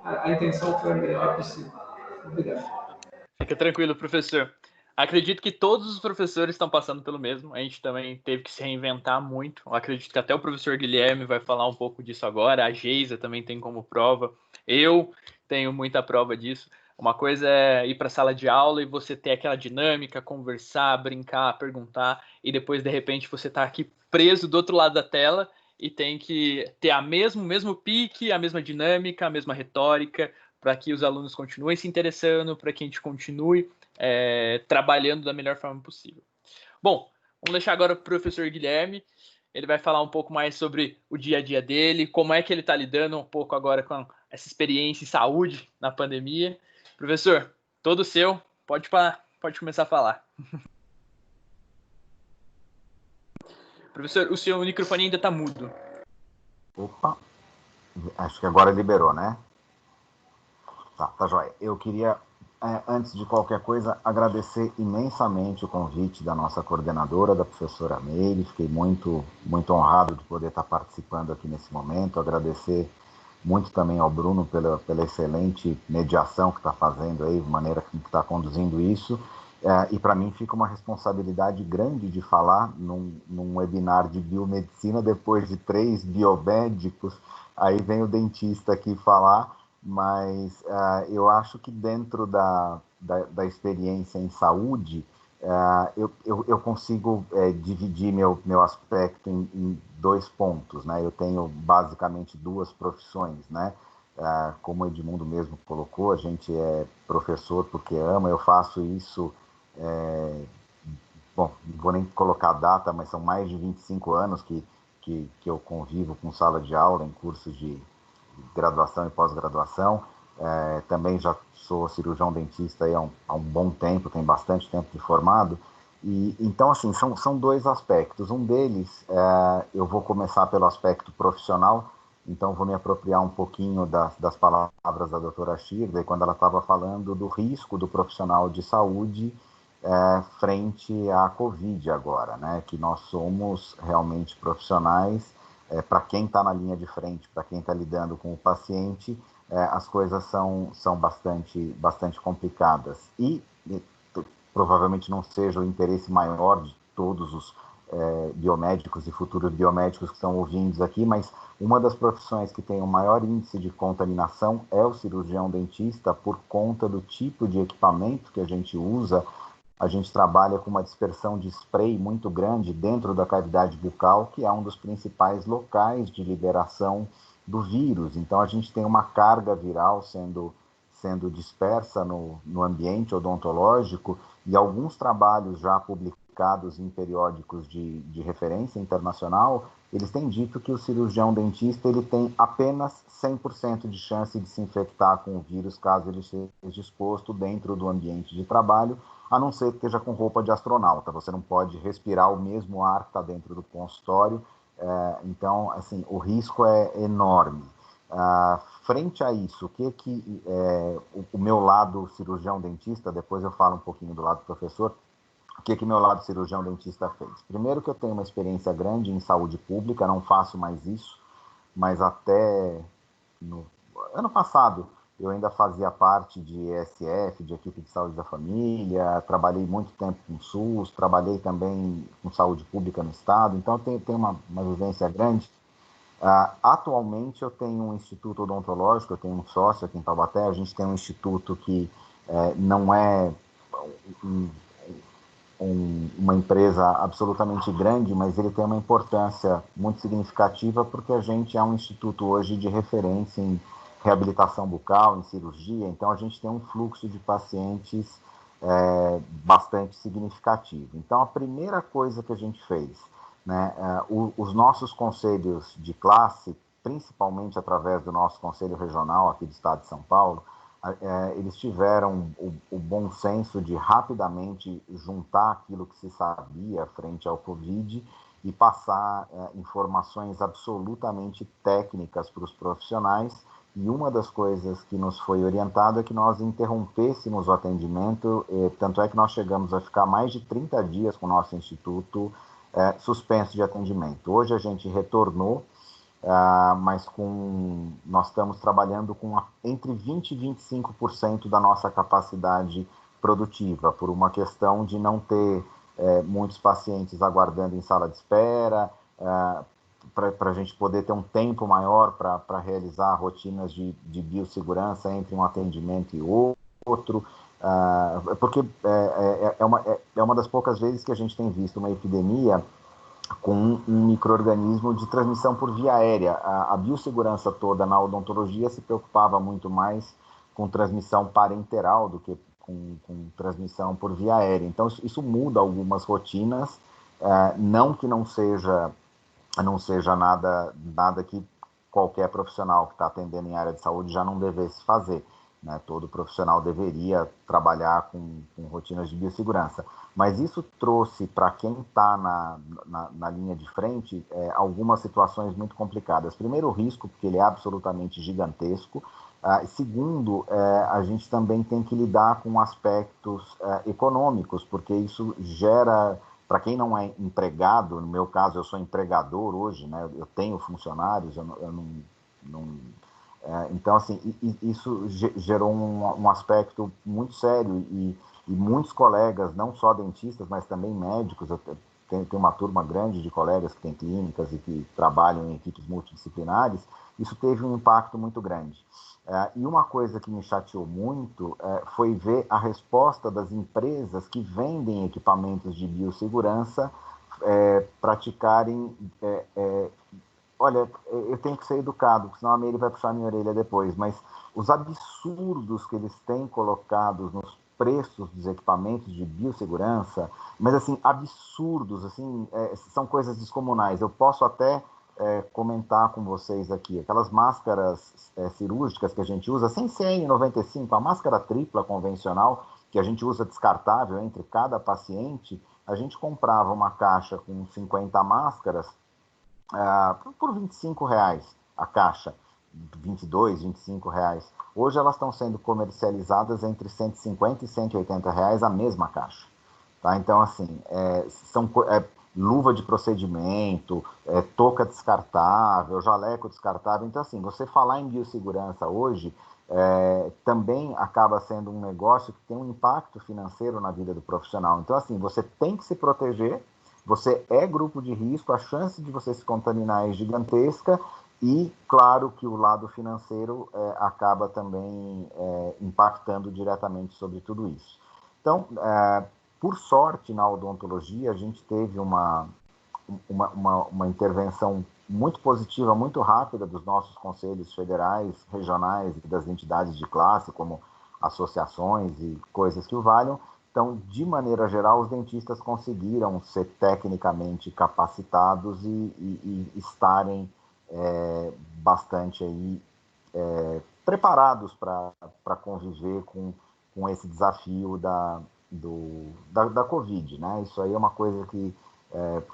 a intenção foi a melhor possível. Obrigado. Fica tranquilo, professor. Acredito que todos os professores estão passando pelo mesmo. A gente também teve que se reinventar muito. Eu acredito que até o professor Guilherme vai falar um pouco disso agora. A Geisa também tem como prova. Eu tenho muita prova disso. Uma coisa é ir para a sala de aula e você ter aquela dinâmica, conversar, brincar, perguntar, e depois, de repente, você está aqui preso do outro lado da tela e tem que ter o mesmo pique, a mesma dinâmica, a mesma retórica, para que os alunos continuem se interessando, para que a gente continue trabalhando da melhor forma possível. Bom, vamos deixar agora para o professor Guilherme. Ele vai falar um pouco mais sobre o dia a dia dele, como é que ele está lidando um pouco agora com essa experiência em saúde na pandemia. Professor, todo seu, pode começar a falar. Professor, o seu microfone ainda está mudo. Opa, acho que agora liberou, né? Tá joia. Eu queria, antes de qualquer coisa, agradecer imensamente o convite da nossa coordenadora, da professora Meire. Fiquei muito, muito honrado de poder estar participando aqui nesse momento. Agradecer muito também ao Bruno pela excelente mediação que está fazendo aí, maneira que está conduzindo isso. E para mim fica uma responsabilidade grande de falar num webinar de biomedicina depois de 3 biomédicos. Aí vem o dentista aqui falar, mas eu acho que dentro da experiência em saúde, eu consigo dividir meu aspecto em 2 pontos, né? Eu tenho basicamente 2 profissões, né? Como o Edmundo mesmo colocou, a gente é professor porque ama. Eu faço isso, bom, não vou nem colocar a data, mas são mais de 25 anos que eu convivo com sala de aula em cursos de graduação e pós-graduação. Também já sou cirurgião dentista aí há um bom tempo, tem bastante tempo de formado. E então, assim, são 2 aspectos. Um deles, eu vou começar pelo aspecto profissional, então vou me apropriar um pouquinho das palavras da doutora Shirley, quando ela estava falando do risco do profissional de saúde frente à Covid agora, né? Que nós somos realmente profissionais, para quem está na linha de frente, para quem está lidando com o paciente, as coisas são bastante complicadas. E provavelmente não seja o interesse maior de todos biomédicos e futuros biomédicos que estão ouvindo aqui, mas uma das profissões que tem o maior índice de contaminação é o cirurgião dentista, por conta do tipo de equipamento que a gente usa. A gente trabalha com uma dispersão de spray muito grande dentro da cavidade bucal, que é um dos principais locais de liberação do vírus. Então, a gente tem uma carga viral sendo dispersa no ambiente odontológico, e alguns trabalhos já publicados em periódicos de referência internacional, eles têm dito que o cirurgião dentista ele tem apenas 100% de chance de se infectar com o vírus caso ele esteja exposto dentro do ambiente de trabalho, a não ser que esteja com roupa de astronauta. Você não pode respirar o mesmo ar que está dentro do consultório, então, assim, o risco é enorme. Frente a isso, o meu lado cirurgião dentista, depois eu falo um pouquinho do lado professor, o que meu lado cirurgião dentista fez? Primeiro que eu tenho uma experiência grande em saúde pública, não faço mais isso, mas até no ano passado eu ainda fazia parte de ESF, de equipe de saúde da família, trabalhei muito tempo com o SUS, trabalhei também com saúde pública no estado, então eu tenho uma vivência grande. Atualmente eu tenho um instituto odontológico, eu tenho um sócio aqui em Taubaté, a gente tem um instituto que não é uma empresa absolutamente grande, mas ele tem uma importância muito significativa porque a gente é um instituto hoje de referência em reabilitação bucal, em cirurgia, então a gente tem um fluxo de pacientes bastante significativo. Então a primeira coisa que a gente fez, né, os nossos conselhos de classe, principalmente através do nosso conselho regional aqui do estado de São Paulo, eles tiveram o bom senso de rapidamente juntar aquilo que se sabia frente ao Covid e passar informações absolutamente técnicas para os profissionais. E uma das coisas que nos foi orientado é que nós interrompêssemos o atendimento, tanto é que nós chegamos a ficar mais de 30 dias com o nosso instituto suspenso de atendimento. Hoje a gente retornou, mas nós estamos trabalhando com entre 20% e 25% da nossa capacidade produtiva, por uma questão de não ter muitos pacientes aguardando em sala de espera, para a gente poder ter um tempo maior para realizar rotinas de biossegurança entre um atendimento e outro, porque é uma das poucas vezes que a gente tem visto uma epidemia com um micro-organismo de transmissão por via aérea. A biossegurança toda na odontologia se preocupava muito mais com transmissão parenteral do que com transmissão por via aérea. Então, isso muda algumas rotinas, não que não seja nada que qualquer profissional que está atendendo em área de saúde já não devesse fazer, né? Todo profissional deveria trabalhar com rotinas de biossegurança. Mas isso trouxe para quem está na linha de frente algumas situações muito complicadas. Primeiro, o risco, porque ele é absolutamente gigantesco. Segundo, a gente também tem que lidar com aspectos econômicos, porque isso gera, para quem não é empregado, no meu caso eu sou empregador hoje, né? Eu tenho funcionários, então, assim, isso gerou um aspecto muito sério e muitos colegas, não só dentistas, mas também médicos, eu tenho uma turma grande de colegas que têm clínicas e que trabalham em equipes multidisciplinares, isso teve um impacto muito grande. E uma coisa que me chateou muito foi ver a resposta das empresas que vendem equipamentos de biossegurança praticarem... Olha, eu tenho que ser educado, senão a Meire vai puxar minha orelha depois, mas os absurdos que eles têm colocados nos preços dos equipamentos de biossegurança, mas assim, absurdos, assim, são coisas descomunais. Eu posso até comentar com vocês aqui, aquelas máscaras cirúrgicas que a gente usa, sem ser N95, a máscara tripla convencional, que a gente usa descartável entre cada paciente, a gente comprava uma caixa com 50 máscaras, por R$25 a caixa, R$22, R$25. Hoje elas estão sendo comercializadas entre R$150 e R$180 a mesma caixa. Tá? Então, assim, são luva de procedimento, touca descartável, jaleco descartável. Então, assim, você falar em biossegurança hoje também acaba sendo um negócio que tem um impacto financeiro na vida do profissional. Então, assim, você tem que se proteger, você é grupo de risco, a chance de você se contaminar é gigantesca e, claro, que o lado financeiro acaba também impactando diretamente sobre tudo isso. Então, por sorte, na odontologia, a gente teve uma intervenção muito positiva, muito rápida dos nossos conselhos federais, regionais e das entidades de classe, como associações e coisas que o valham. Então, de maneira geral, os dentistas conseguiram ser tecnicamente capacitados e estarem bastante aí, preparados para conviver com esse desafio da Covid, né? Isso aí é uma coisa que,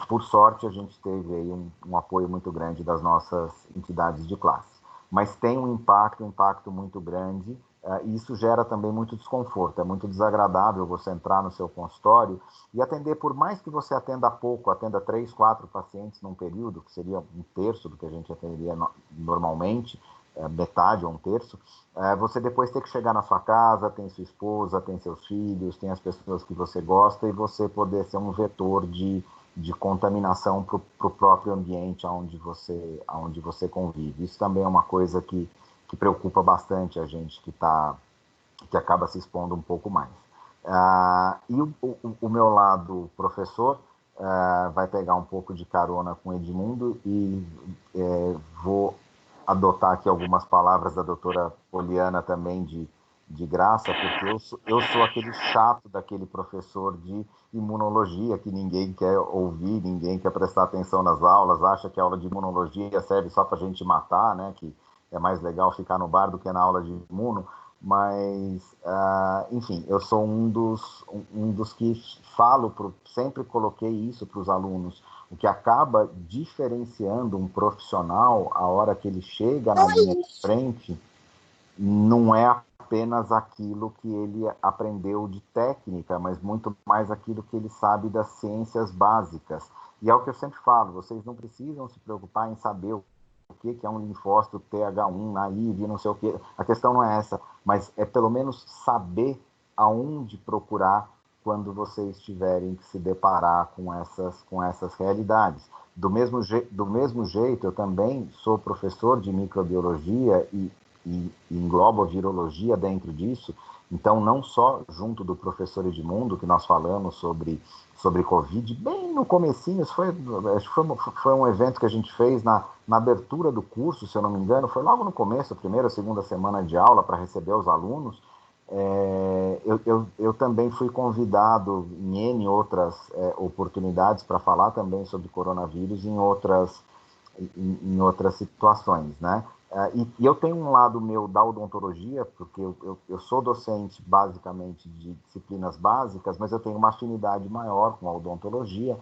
por sorte, a gente teve aí um apoio muito grande das nossas entidades de classe. Mas tem um impacto muito grande, e isso gera também muito desconforto. É muito desagradável você entrar no seu consultório e atender, por mais que você atenda pouco, atenda 3, 4 pacientes num período, que seria 1/3 do que a gente atenderia normalmente, metade ou 1/3, você depois tem que chegar na sua casa, tem sua esposa, tem seus filhos, tem as pessoas que você gosta, e você poder ser um vetor de contaminação para o próprio ambiente onde você convive. Isso também é uma coisa que preocupa bastante a gente que acaba se expondo um pouco mais. E o meu lado professor vai pegar um pouco de carona com o Edmundo e vou adotar aqui algumas palavras da doutora Poliana também de graça, porque eu sou aquele chato daquele professor de imunologia que ninguém quer ouvir, ninguém quer prestar atenção nas aulas, acha que a aula de imunologia serve só para a gente matar, né? Que é mais legal ficar no bar do que na aula de imuno, mas, enfim, eu sou um dos que sempre coloquei isso para os alunos. O que acaba diferenciando um profissional, a hora que ele chega na linha de frente, não é apenas aquilo que ele aprendeu de técnica, mas muito mais aquilo que ele sabe das ciências básicas. E é o que eu sempre falo, vocês não precisam se preocupar em saber o que é um linfócito TH1, naive, não sei o que. A questão não é essa, mas é pelo menos saber aonde procurar quando vocês tiverem que se deparar com essas realidades. Do mesmo jeito, eu também sou professor de microbiologia e engloba a virologia dentro disso. Então, não só junto do professor Edmundo, que nós falamos sobre Covid, bem no comecinho, foi um evento que a gente fez na abertura do curso, se eu não me engano, foi logo no começo, a primeira, segunda semana de aula, para receber os alunos. Eu também fui convidado em N outras oportunidades para falar também sobre coronavírus em outras situações, né? E eu tenho um lado meu da odontologia, porque eu sou docente basicamente de disciplinas básicas, mas eu tenho uma afinidade maior com a odontologia,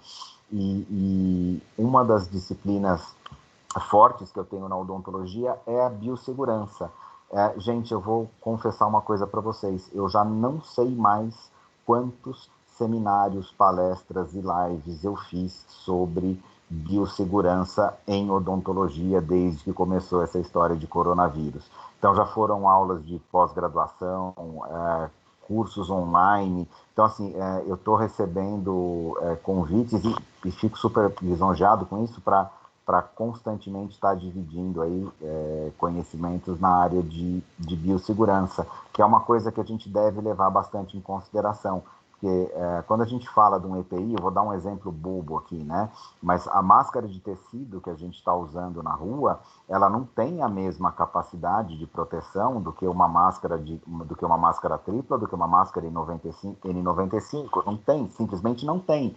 e uma das disciplinas fortes que eu tenho na odontologia é a biossegurança. Gente, eu vou confessar uma coisa para vocês, eu já não sei mais quantos seminários, palestras e lives eu fiz sobre biossegurança em odontologia desde que começou essa história de coronavírus. Então já foram aulas de pós-graduação, cursos online. Então, assim, eu estou recebendo convites e fico super lisonjeado com isso para constantemente estar dividindo aí conhecimentos na área de biossegurança, que é uma coisa que a gente deve levar bastante em consideração. Porque quando a gente fala de um EPI, eu vou dar um exemplo bobo aqui, né? Mas a máscara de tecido que a gente está usando na rua, ela não tem a mesma capacidade de proteção do que uma máscara tripla, do que uma máscara N95. Não tem, simplesmente não tem.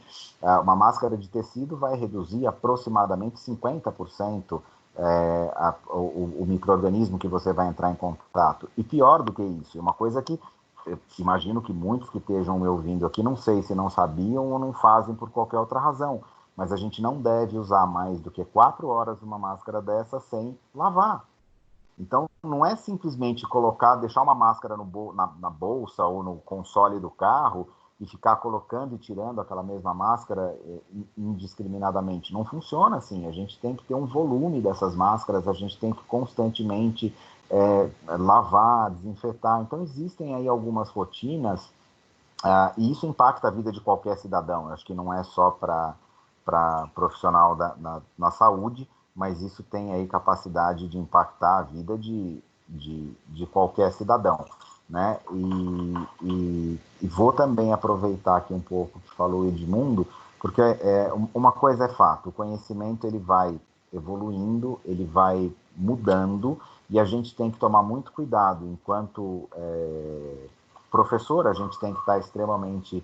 Uma máscara de tecido vai reduzir aproximadamente 50% o micro-organismo que você vai entrar em contato. E pior do que isso, uma coisa que eu imagino que muitos que estejam me ouvindo aqui, não sei se não sabiam ou não fazem por qualquer outra razão, mas a gente não deve usar mais do que 4 horas uma máscara dessa sem lavar. Então, não é simplesmente deixar uma máscara na bolsa ou no console do carro e ficar colocando e tirando aquela mesma máscara indiscriminadamente. Não funciona assim. A gente tem que ter um volume dessas máscaras, a gente tem que constantemente lavar, desinfetar. Então, existem aí algumas rotinas, e isso impacta a vida de qualquer cidadão. Eu acho que não é só para para profissional na saúde, mas isso tem aí capacidade de impactar a vida de qualquer cidadão, né? E vou também aproveitar aqui um pouco que falou o Edmundo, porque uma coisa é fato, o conhecimento ele vai evoluindo, ele vai mudando, e a gente tem que tomar muito cuidado enquanto professor, a gente tem que estar extremamente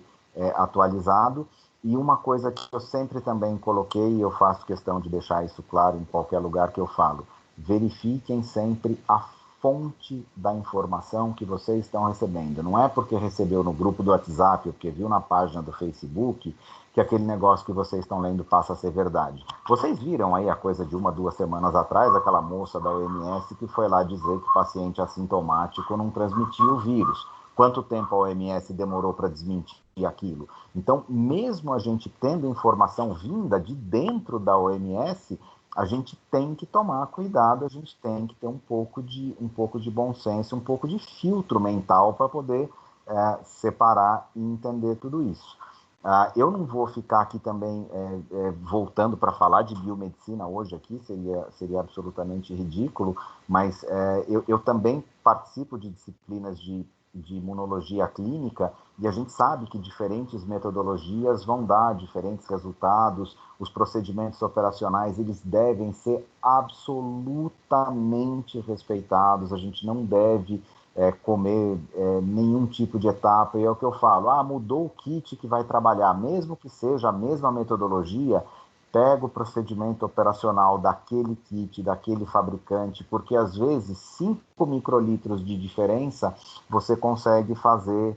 atualizado. E uma coisa que eu sempre também coloquei, e eu faço questão de deixar isso claro em qualquer lugar que eu falo, verifiquem sempre a fonte da informação que vocês estão recebendo. Não é porque recebeu no grupo do WhatsApp ou porque viu na página do Facebook que aquele negócio que vocês estão lendo passa a ser verdade. Vocês viram aí a coisa de 1, 2 semanas atrás, aquela moça da OMS que foi lá dizer que paciente assintomático não transmitia o vírus. Quanto tempo a OMS demorou para desmentir aquilo? Então, mesmo a gente tendo informação vinda de dentro da OMS, a gente tem que tomar cuidado, a gente tem que ter um pouco de bom senso, um pouco de filtro mental para poder separar e entender tudo isso. Eu não vou ficar aqui também voltando para falar de biomedicina hoje aqui, seria absolutamente ridículo, mas eu também participo de disciplinas de imunologia clínica, e a gente sabe que diferentes metodologias vão dar diferentes resultados, os procedimentos operacionais, eles devem ser absolutamente respeitados, a gente não deve comer nenhum tipo de etapa, e é o que eu falo, mudou o kit que vai trabalhar, mesmo que seja a mesma metodologia, pega o procedimento operacional daquele kit, daquele fabricante, porque às vezes 5 microlitros de diferença você consegue fazer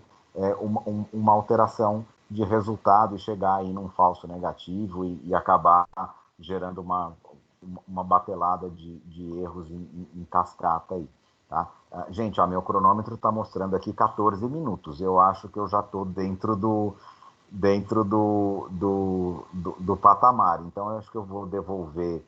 uma alteração de resultado e chegar aí num falso negativo e acabar gerando uma batelada de erros em cascata aí, tá? Gente, meu cronômetro está mostrando aqui 14 minutos, eu acho que eu já estou dentro do patamar. Então, eu acho que eu vou devolver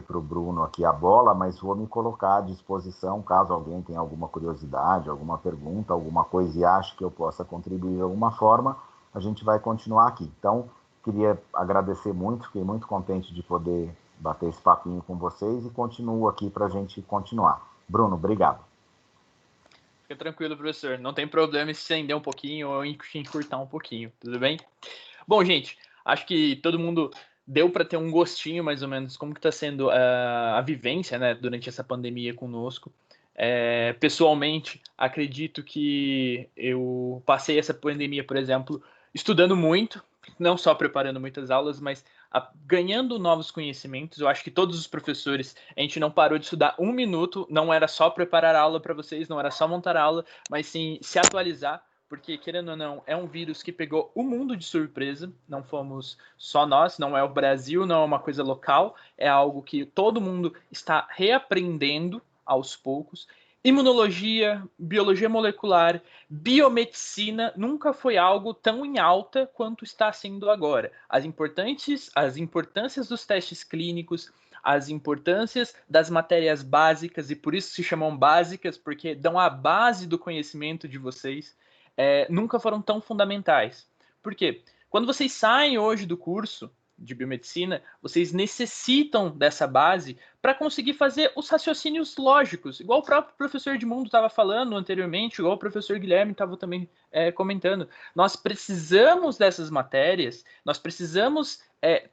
para o Bruno aqui a bola, mas vou me colocar à disposição, caso alguém tenha alguma curiosidade, alguma pergunta, alguma coisa e ache que eu possa contribuir de alguma forma, a gente vai continuar aqui. Então, queria agradecer muito, fiquei muito contente de poder bater esse papinho com vocês e continuo aqui para a gente continuar. Bruno, obrigado. Fica tranquilo, professor. Não tem problema se estender um pouquinho ou encurtar um pouquinho, tudo bem? Bom, gente, acho que todo mundo deu para ter um gostinho, mais ou menos, como que está sendo a vivência, né, durante essa pandemia conosco. Pessoalmente, acredito que eu passei essa pandemia, por exemplo, estudando muito, não só preparando muitas aulas, mas ganhando novos conhecimentos. Eu acho que todos os professores, a gente não parou de estudar 1 minuto, não era só preparar a aula para vocês, não era só montar a aula, mas sim se atualizar, porque, querendo ou não, é um vírus que pegou o mundo de surpresa, não fomos só nós, não é o Brasil, não é uma coisa local, é algo que todo mundo está reaprendendo aos poucos. Imunologia, biologia molecular, biomedicina nunca foi algo tão em alta quanto está sendo agora. As importâncias dos testes clínicos, as importâncias das matérias básicas, e por isso se chamam básicas, porque dão a base do conhecimento de vocês, nunca foram tão fundamentais. Por quê? Quando vocês saem hoje do curso de biomedicina, vocês necessitam dessa base para conseguir fazer os raciocínios lógicos, igual o próprio professor Edmundo estava falando anteriormente, igual o professor Guilherme estava também comentando. Nós precisamos dessas matérias, nós precisamos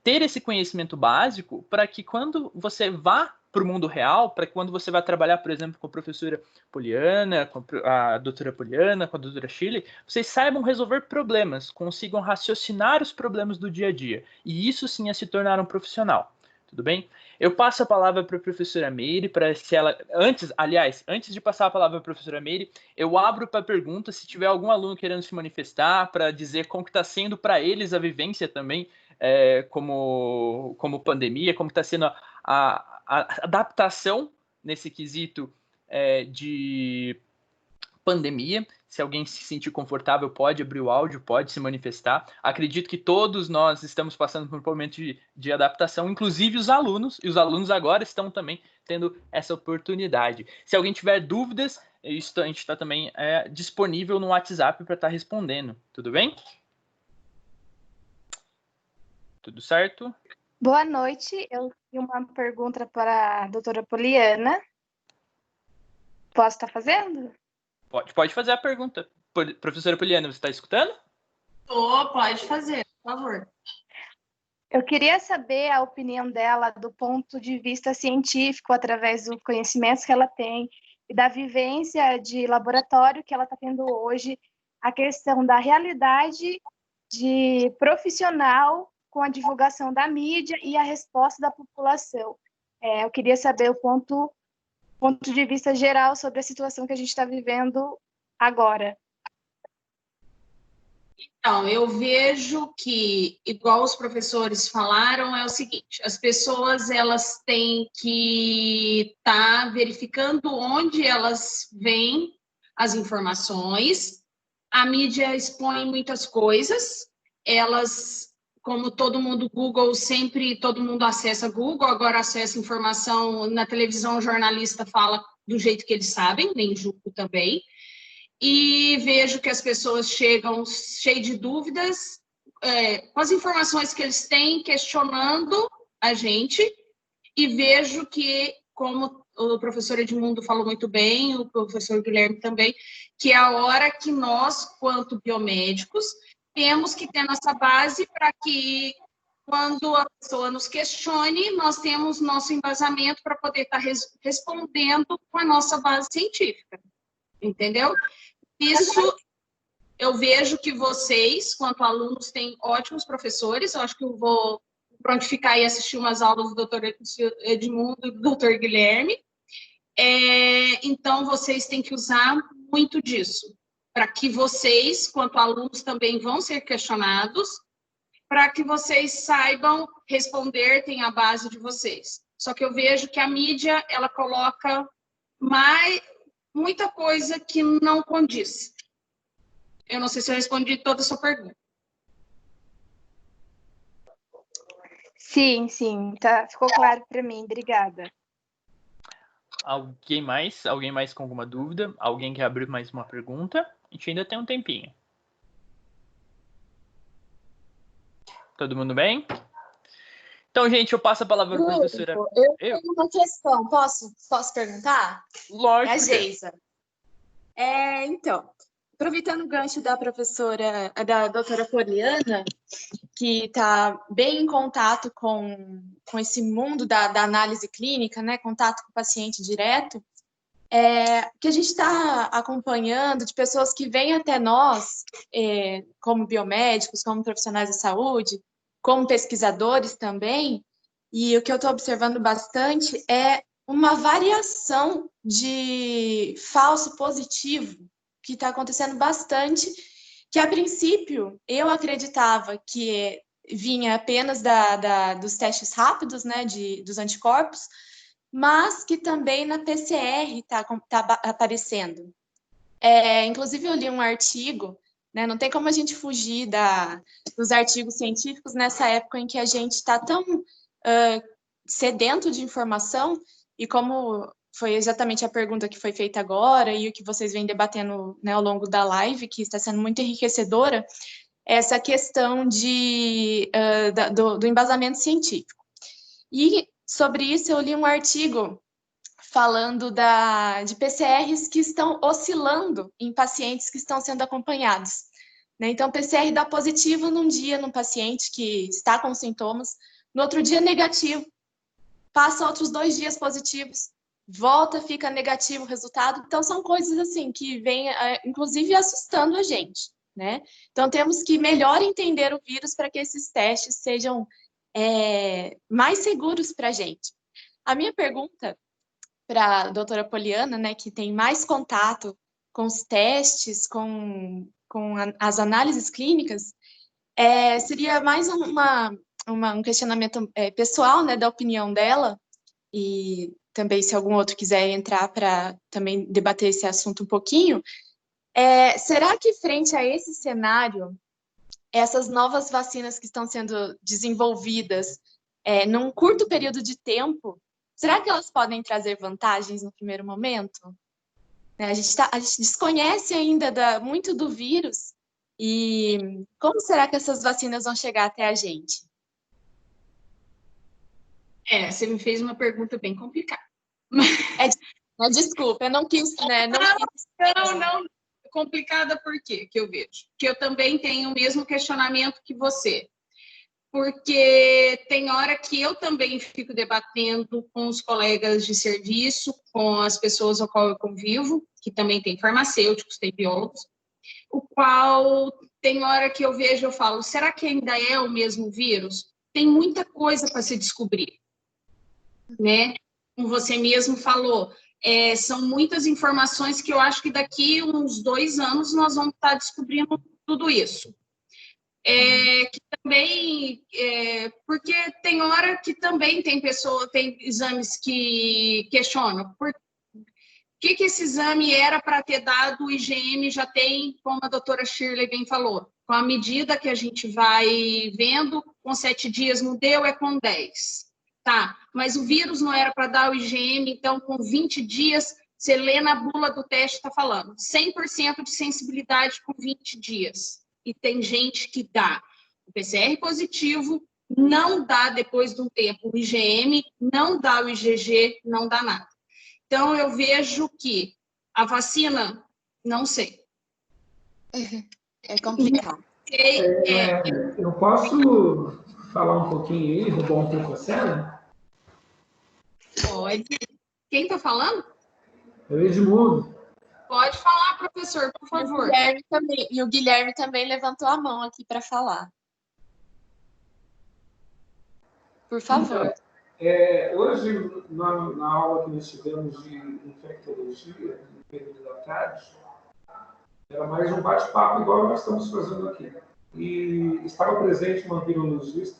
ter esse conhecimento básico para que quando você vá para o mundo real, para que quando você vai trabalhar, por exemplo, com a professora Poliana, com a doutora Poliana, com a doutora Shirley, vocês saibam resolver problemas, consigam raciocinar os problemas do dia a dia. E isso sim é se tornar um profissional. Tudo bem? Eu passo a palavra para a professora Meire, para se ela... Antes de passar a palavra para a professora Meire, eu abro para perguntas, se tiver algum aluno querendo se manifestar, para dizer como que está sendo para eles a vivência também, como pandemia, como está sendo a adaptação nesse quesito de pandemia. Se alguém se sentir confortável, pode abrir o áudio, pode se manifestar. Acredito que todos nós estamos passando por um momento de adaptação, inclusive os alunos, e os alunos agora estão também tendo essa oportunidade. Se alguém tiver dúvidas, a gente está também disponível no WhatsApp para estar respondendo. Tudo bem? Tudo certo? Boa noite. Eu tenho uma pergunta para a doutora Poliana. Posso estar fazendo? Pode fazer a pergunta. Professora Poliana, você está escutando? Pode fazer, por favor. Eu queria saber a opinião dela do ponto de vista científico, através do conhecimento que ela tem e da vivência de laboratório que ela está tendo hoje, a questão da realidade de profissional com a divulgação da mídia e a resposta da população. Eu queria saber o ponto de vista geral sobre a situação que a gente está vivendo agora. Então, eu vejo que, igual os professores falaram, é o seguinte: as pessoas elas têm que estar verificando onde elas veem as informações. A mídia expõe muitas coisas, elas, como todo mundo, Google, sempre todo mundo acessa Google, agora acessa informação na televisão, o jornalista fala do jeito que eles sabem, nem julgo também. E vejo que as pessoas chegam cheias de dúvidas, com as informações que eles têm, questionando a gente, e vejo que, como o professor Edmundo falou muito bem, o professor Guilherme também, que é a hora que nós, quanto biomédicos, temos que ter nossa base para que, quando a pessoa nos questione, nós temos nosso embasamento para poder estar respondendo com a nossa base científica. Entendeu? Isso, eu vejo que vocês, quanto alunos, têm ótimos professores. Eu acho que eu vou prontificar e assistir umas aulas do doutor Edmundo e do doutor Guilherme. Então, vocês têm que usar muito disso, para que vocês, quanto alunos, também vão ser questionados, para que vocês saibam responder, tem a base de vocês. Só que eu vejo que a mídia, ela coloca muita coisa que não condiz. Eu não sei se eu respondi toda a sua pergunta. Sim, tá, ficou claro para mim. Obrigada. Alguém mais com alguma dúvida? Alguém quer abrir mais uma pergunta? A gente ainda tem um tempinho. Todo mundo bem? Então, gente, eu passo a palavra para a professora. Eu tenho uma questão, posso perguntar? Lógico. É a Geisa. Então, aproveitando o gancho da doutora Poliana, que está bem em contato com esse mundo da análise clínica, né, contato com o paciente direto, que a gente está acompanhando de pessoas que vêm até nós, como biomédicos, como profissionais de saúde, como pesquisadores também, e o que eu estou observando bastante é uma variação de falso positivo, que está acontecendo bastante, que a princípio eu acreditava que vinha apenas dos testes rápidos, né, dos anticorpos, mas que também na PCR está aparecendo. Inclusive eu li um artigo, né, não tem como a gente fugir dos artigos científicos nessa época em que a gente está tão sedento de informação, e como foi exatamente a pergunta que foi feita agora e o que vocês vêm debatendo, né, ao longo da live, que está sendo muito enriquecedora, essa questão do embasamento científico. E sobre isso eu li um artigo falando de PCRs que estão oscilando em pacientes que estão sendo acompanhados, né? Então, PCR dá positivo num dia num paciente que está com sintomas, no outro dia negativo, passa outros 2 dias positivos, volta, fica negativo o resultado. Então, são coisas assim que vêm, inclusive, assustando a gente, né? Então, temos que melhor entender o vírus para que esses testes sejam mais seguros para a gente. A minha pergunta para a doutora Poliana, né, que tem mais contato com os testes, com as análises clínicas, seria mais um questionamento pessoal, né, da opinião dela, e também se algum outro quiser entrar para também debater esse assunto um pouquinho. Será que frente a esse cenário, essas novas vacinas que estão sendo desenvolvidas num curto período de tempo, será que elas podem trazer vantagens no primeiro momento? A gente desconhece ainda muito do vírus, e como será que essas vacinas vão chegar até a gente? Você me fez uma pergunta bem complicada. Desculpa, eu não quis, né? Não. Complicada por quê que eu vejo? Que eu também tenho o mesmo questionamento que você. Porque tem hora que eu também fico debatendo com os colegas de serviço, com as pessoas ao qual eu convivo, que também tem farmacêuticos, tem biólogos, o qual tem hora que eu vejo, eu falo, será que ainda é o mesmo vírus? Tem muita coisa para se descobrir, né? Como você mesmo falou, são muitas informações que eu acho que daqui uns 2 anos nós vamos estar descobrindo tudo isso. Que também, porque tem hora que também tem exames que questionam, por que esse exame era para ter dado o IgM, já tem, como a doutora Shirley bem falou, com a medida que a gente vai vendo, com 7 dias não deu, é com 10. Tá, mas o vírus não era para dar o IgM, então com 20 dias, você lê na bula do teste, está falando, 100% de sensibilidade com 20 dias. E tem gente que dá o PCR positivo, não dá depois de um tempo o IgM, não dá o IgG, não dá nada. Então, eu vejo que a vacina, não sei. É complicado. Eu posso falar um pouquinho aí, roubar um pouco a cena? Pode. Quem está falando? É o Edmundo. Pode falar, professor, por favor. O Guilherme também levantou a mão aqui para falar. Por favor. Hoje, na aula que nós tivemos de infectologia, no período da tarde, era mais um bate-papo igual nós estamos fazendo aqui. E estava presente uma virologista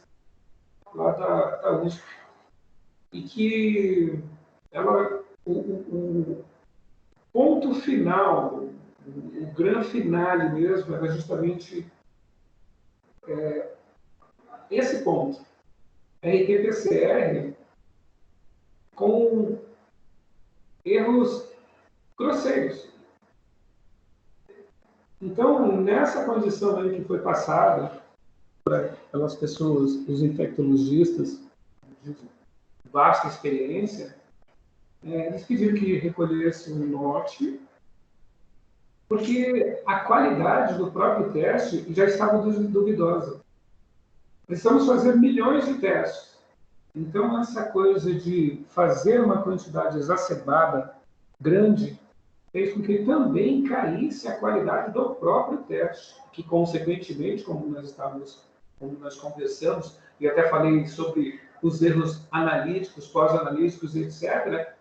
lá da USP, e que o ponto final, o grande finale mesmo, era justamente esse ponto. RT-PCR com erros grosseiros. Então, nessa condição aí que foi passada pelas pessoas, os infectologistas de vasta experiência, eles pediram que recolhesse um lote, porque a qualidade do próprio teste já estava duvidosa. Precisamos fazer milhões de testes. Então, essa coisa de fazer uma quantidade exacerbada, grande, fez com que também caísse a qualidade do próprio teste, que, consequentemente, como nós conversamos, e até falei sobre os erros analíticos, pós-analíticos, etc.,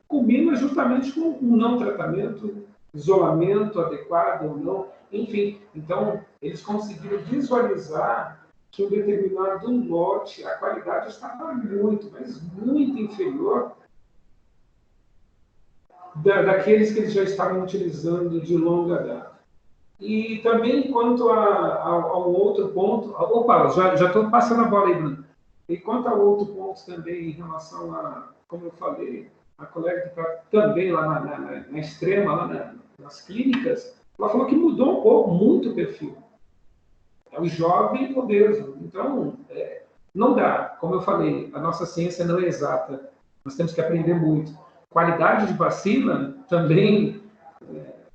culmina justamente com um não tratamento, isolamento adequado ou não, enfim. Então, eles conseguiram visualizar que um determinado lote, a qualidade estava muito, mas muito inferior daqueles que eles já estavam utilizando de longa data. E também, quanto ao outro ponto... Opa, já estou passando a bola aí, Bruno. E quanto ao outro ponto também, em relação a, como eu falei, a colega que está também lá na extrema, lá nas clínicas, ela falou que mudou um pouco, muito o perfil. É o jovem obeso. Então, não dá. Como eu falei, a nossa ciência não é exata. Nós temos que aprender muito. Qualidade de vacina também,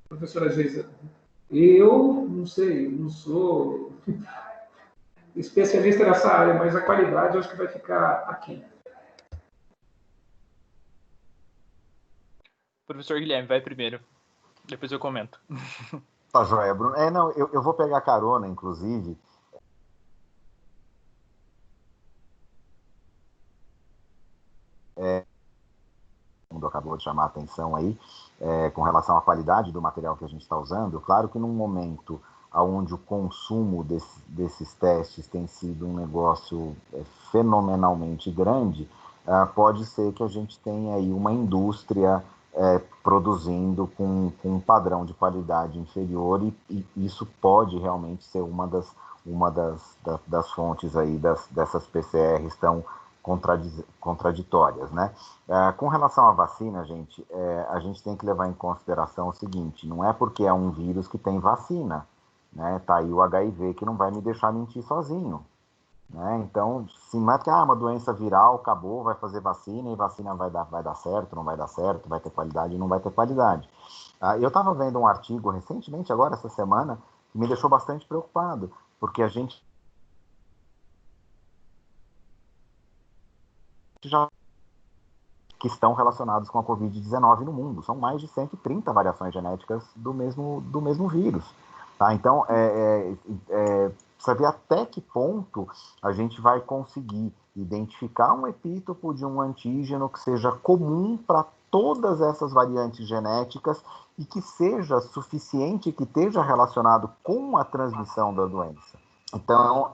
professora Geisa, eu não sei, não sou especialista nessa área, mas a qualidade eu acho que vai ficar aqui. Professor Guilherme, vai primeiro. Depois eu comento. Tá joia, Bruno. Não, eu vou pegar carona, inclusive. O mundo acabou de chamar a atenção aí, com relação à qualidade do material que a gente está usando. Claro que num momento onde o consumo desses testes tem sido um negócio fenomenalmente grande, pode ser que a gente tenha aí uma indústria produzindo com um padrão de qualidade inferior, e isso pode realmente ser uma das fontes aí dessas PCRs tão contraditórias, né? Com relação à vacina, gente, a gente tem que levar em consideração o seguinte: não é porque é um vírus que tem vacina, né? Tá aí o HIV que não vai me deixar mentir sozinho, né? Então, se mata uma doença viral, acabou, vai fazer vacina, e vacina vai dar certo, não vai dar certo, vai ter qualidade, não vai ter qualidade. Eu estava vendo um artigo recentemente, agora essa semana, que me deixou bastante preocupado, porque a gente já que estão relacionados com a Covid-19 no mundo. São mais de 130 variações genéticas do mesmo vírus. Tá? Então, precisa ver até que ponto a gente vai conseguir identificar um epítopo de um antígeno que seja comum para todas essas variantes genéticas e que seja suficiente, que esteja relacionado com a transmissão da doença. Então,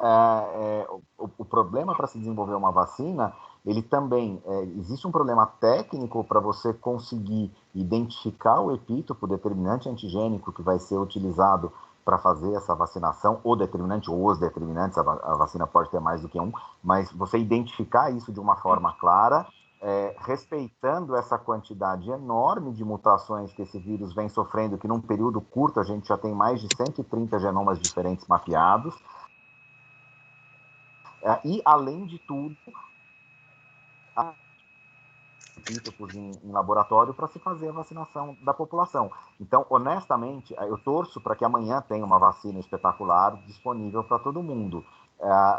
o problema para se desenvolver uma vacina, ele também, existe um problema técnico para você conseguir identificar o epítopo, o determinante antigênico que vai ser utilizado para fazer essa vacinação, ou determinante, ou os determinantes, a vacina pode ter mais do que um, mas você identificar isso de uma forma clara, respeitando essa quantidade enorme de mutações que esse vírus vem sofrendo, que num período curto a gente já tem mais de 130 genomas diferentes mapeados, e, além de tudo, epítopos em laboratório para se fazer a vacinação da população. Então, honestamente, eu torço para que amanhã tenha uma vacina espetacular disponível para todo mundo.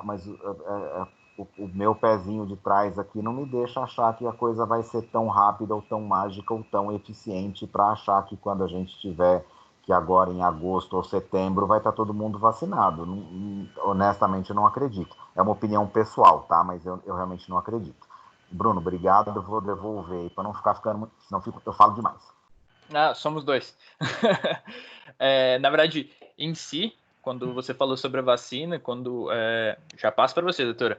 Mas o meu pezinho de trás aqui não me deixa achar que a coisa vai ser tão rápida ou tão mágica ou tão eficiente para achar que quando a gente tiver que agora em agosto ou setembro vai estar todo mundo vacinado. Honestamente, eu não acredito. É uma opinião pessoal, tá? Mas eu realmente não acredito. Bruno, obrigado. Eu vou devolver para não ficar ficando muito, senão eu falo demais. Somos dois. Na verdade, em si, quando você falou sobre a vacina, já passo para você, doutora.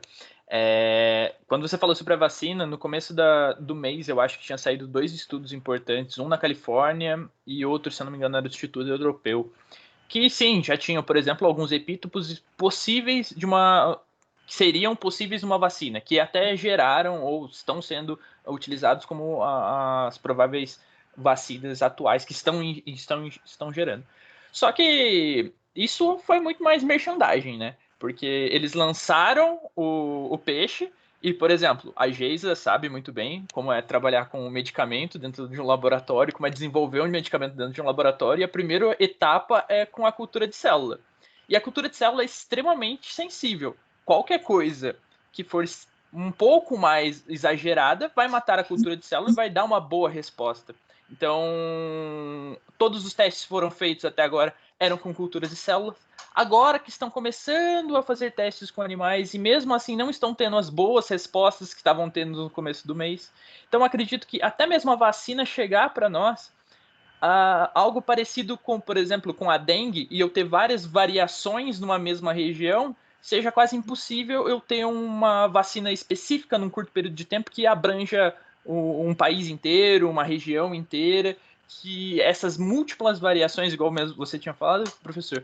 Quando você falou sobre a vacina, no começo do mês, eu acho que tinha saído 2 estudos importantes, um na Califórnia e outro, se eu não me engano, era do Instituto Europeu, que sim, já tinham, por exemplo, alguns epítopos possíveis que seriam possíveis uma vacina, que até geraram ou estão sendo utilizados como as prováveis vacinas atuais que estão gerando. Só que isso foi muito mais merchandising, né? Porque eles lançaram o peixe e, por exemplo, a Geisa sabe muito bem como é trabalhar com um medicamento dentro de um laboratório, como é desenvolver um medicamento dentro de um laboratório, e a primeira etapa é com a cultura de célula. E a cultura de célula é extremamente sensível. Qualquer coisa que for um pouco mais exagerada vai matar a cultura de célula e vai dar uma boa resposta. Então, todos os testes foram feitos até agora eram com culturas de células. Agora que estão começando a fazer testes com animais e mesmo assim não estão tendo as boas respostas que estavam tendo no começo do mês. Então, acredito que até mesmo a vacina chegar para nós, algo parecido com, por exemplo, com a dengue, e eu ter várias variações numa mesma região, seja quase impossível eu ter uma vacina específica num curto período de tempo que abranja um país inteiro, uma região inteira, que essas múltiplas variações, igual mesmo você tinha falado, professor,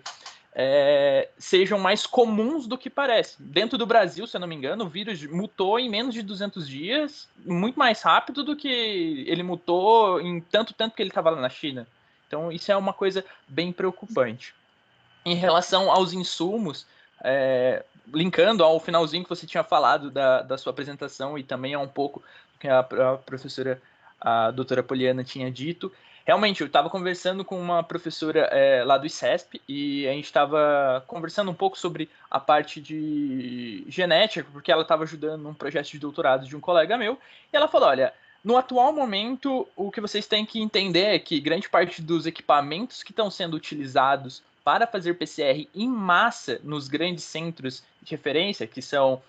sejam mais comuns do que parece. Dentro do Brasil, se eu não me engano, o vírus mutou em menos de 200 dias, muito mais rápido do que ele mutou em tanto tempo que ele estava lá na China. Então, isso é uma coisa bem preocupante. Em relação aos insumos, linkando ao finalzinho que você tinha falado da sua apresentação e também a um pouco que a professora, a doutora Poliana, tinha dito, realmente, eu estava conversando com uma professora lá do ICESP e a gente estava conversando um pouco sobre a parte de genética, porque ela estava ajudando num projeto de doutorado de um colega meu, e ela falou, olha, no atual momento, o que vocês têm que entender é que grande parte dos equipamentos que estão sendo utilizados para fazer PCR em massa nos grandes centros de referência, que são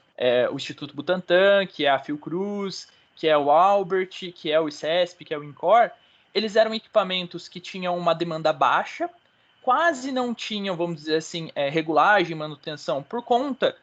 o Instituto Butantan, que é a Fiocruz, que é o Albert, que é o ICESP, que é o INCOR, eles eram equipamentos que tinham uma demanda baixa, quase não tinham, vamos dizer assim, regulagem, manutenção, por conta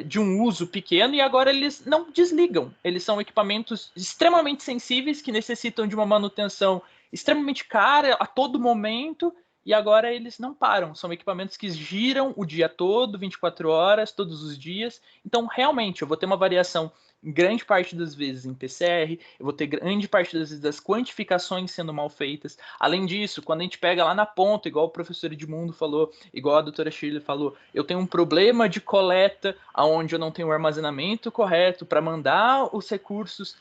de um uso pequeno, e agora eles não desligam. Eles são equipamentos extremamente sensíveis, que necessitam de uma manutenção extremamente cara a todo momento, e agora eles não param. São equipamentos que giram o dia todo, 24 horas, todos os dias. Então, realmente, eu vou ter uma variação em grande parte das vezes em PCR, eu vou ter grande parte das vezes das quantificações sendo mal feitas. Além disso, quando a gente pega lá na ponta, igual o professor Edmundo falou, igual a doutora Shirley falou, eu tenho um problema de coleta onde eu não tenho o armazenamento correto para mandar os recursos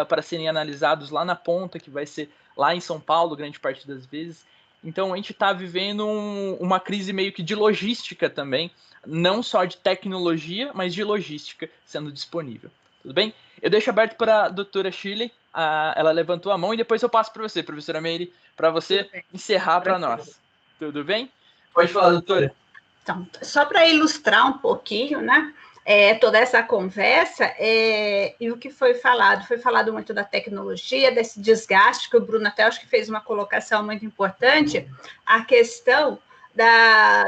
para serem analisados lá na ponta, que vai ser lá em São Paulo, grande parte das vezes. Então, a gente está vivendo uma crise meio que de logística também, não só de tecnologia, mas de logística sendo disponível. Tudo bem? Eu deixo aberto para a doutora Shirley, ela levantou a mão, e depois eu passo para você, professora Meire, para você encerrar para nós. Tudo bem? Pode falar, doutora. Então, só para ilustrar um pouquinho, né? Toda essa conversa e o que foi falado muito da tecnologia, desse desgaste, que o Bruno até acho que fez uma colocação muito importante, a questão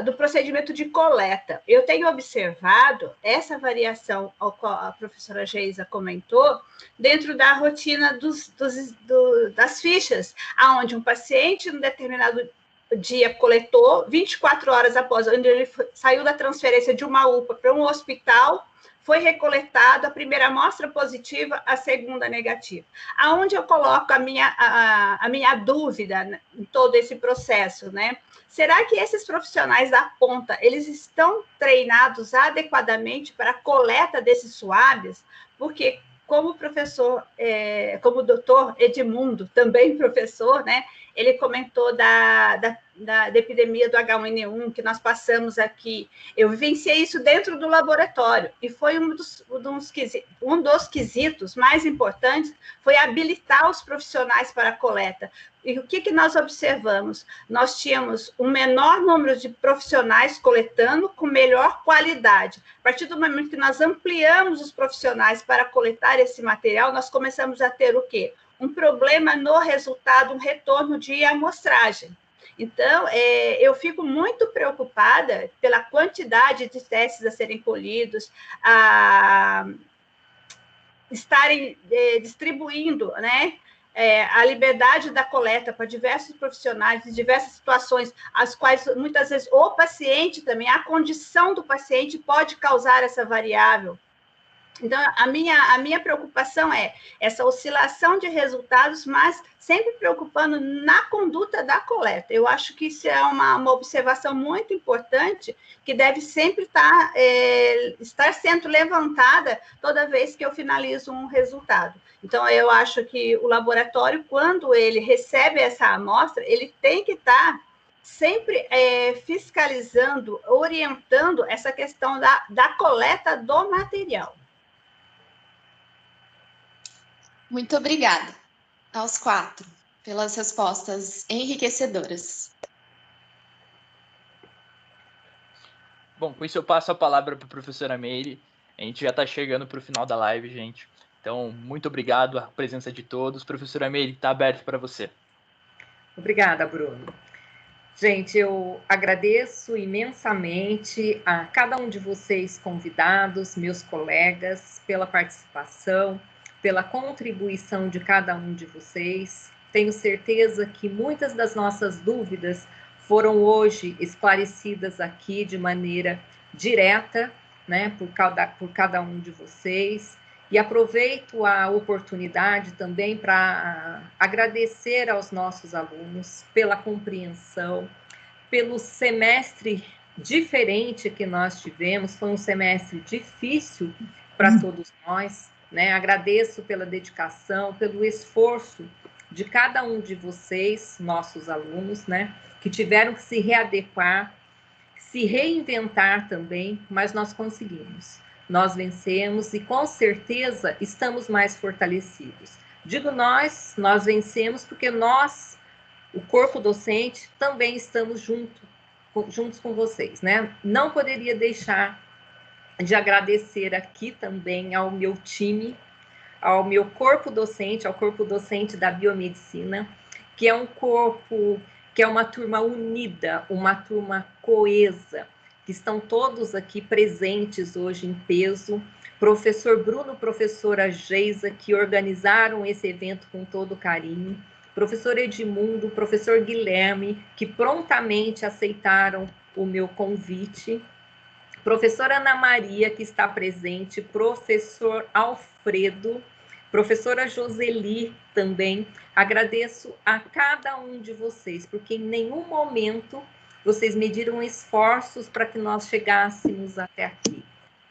do procedimento de coleta. Eu tenho observado essa variação, ao qual a professora Geisa comentou, dentro da rotina das fichas, onde um paciente, em determinado dia, coletou, 24 horas após, onde ele saiu da transferência de uma UPA para um hospital, foi recoletado a primeira amostra positiva, a segunda negativa. Aonde eu coloco a minha dúvida em todo esse processo, né? Será que esses profissionais da ponta, eles estão treinados adequadamente para a coleta desses swabs? Porque, como o professor, como o doutor Edmundo, também professor, né? Ele comentou da epidemia do H1N1 que nós passamos aqui. Eu vivenciei isso dentro do laboratório, e foi um dos quesitos mais importantes, foi habilitar os profissionais para a coleta. E o que nós observamos? Nós tínhamos um menor número de profissionais coletando com melhor qualidade. A partir do momento que nós ampliamos os profissionais para coletar esse material, nós começamos a ter o quê? Um problema no resultado, um retorno de amostragem. Então, eu fico muito preocupada pela quantidade de testes a serem colhidos, a estarem distribuindo, né, a liberdade da coleta para diversos profissionais, em diversas situações, as quais, muitas vezes, o paciente também, a condição do paciente pode causar essa variável. Então, a minha preocupação é essa oscilação de resultados, mas sempre preocupando na conduta da coleta. Eu acho que isso é uma observação muito importante, que deve sempre estar sendo levantada toda vez que eu finalizo um resultado. Então, eu acho que o laboratório, quando ele recebe essa amostra, ele tem que estar sempre fiscalizando, orientando essa questão da coleta do material. Muito obrigada aos 4 pelas respostas enriquecedoras. Bom, com isso eu passo a palavra para a professora Meire. A gente já está chegando para o final da live, gente. Então, muito obrigado a presença de todos. Professora Meire, está aberto para você. Obrigada, Bruno. Gente, eu agradeço imensamente a cada um de vocês convidados, meus colegas, pela participação, pela contribuição de cada um de vocês. Tenho certeza que muitas das nossas dúvidas foram hoje esclarecidas aqui de maneira direta, né, por cada um de vocês. E aproveito a oportunidade também para agradecer aos nossos alunos pela compreensão, pelo semestre diferente que nós tivemos. Foi um semestre difícil para todos nós, né? Agradeço pela dedicação, pelo esforço de cada um de vocês, nossos alunos, né? Que tiveram que se readequar, se reinventar também, mas nós conseguimos. Nós vencemos e, com certeza, estamos mais fortalecidos. Digo nós vencemos porque nós, o corpo docente, também estamos juntos com vocês, né? Não poderia deixar de agradecer aqui também ao meu time, ao meu corpo docente, ao corpo docente da biomedicina, que é um corpo, que é uma turma unida, uma turma coesa, que estão todos aqui presentes hoje em peso. Professor Bruno, professora Geisa, que organizaram esse evento com todo carinho. professor Edmundo, professor Guilherme, que prontamente aceitaram o meu convite, professora Ana Maria, que está presente, professor Alfredo, professora Joseli também. Agradeço a cada um de vocês, porque em nenhum momento vocês mediram esforços para que nós chegássemos até aqui,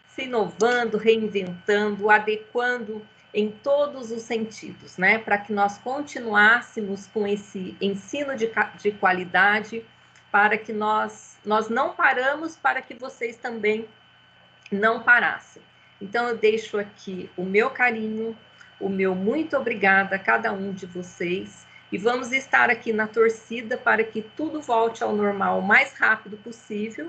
se inovando, reinventando, adequando em todos os sentidos, né? Para que nós continuássemos com esse ensino de qualidade, para que nós não paramos, para que vocês também não parassem. Então, eu deixo aqui o meu carinho, o meu muito obrigada a cada um de vocês, e vamos estar aqui na torcida para que tudo volte ao normal o mais rápido possível,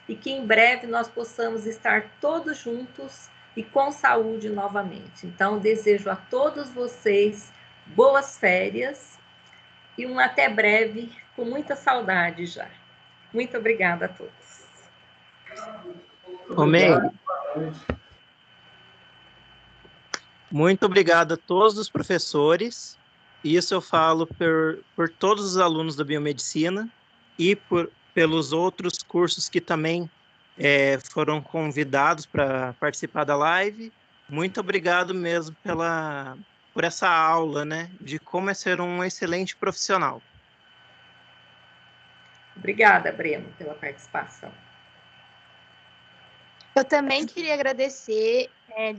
e que em breve nós possamos estar todos juntos e com saúde novamente. Então, desejo a todos vocês boas férias e um até breve, com muita saudade já. Muito obrigada a todos. Ô, Meire, muito obrigado a todos os professores. Isso eu falo por todos os alunos da biomedicina e pelos outros cursos que também foram convidados para participar da live. Muito obrigado mesmo por essa aula, né, de como é ser um excelente profissional. Obrigada, Breno, pela participação. Eu também queria agradecer,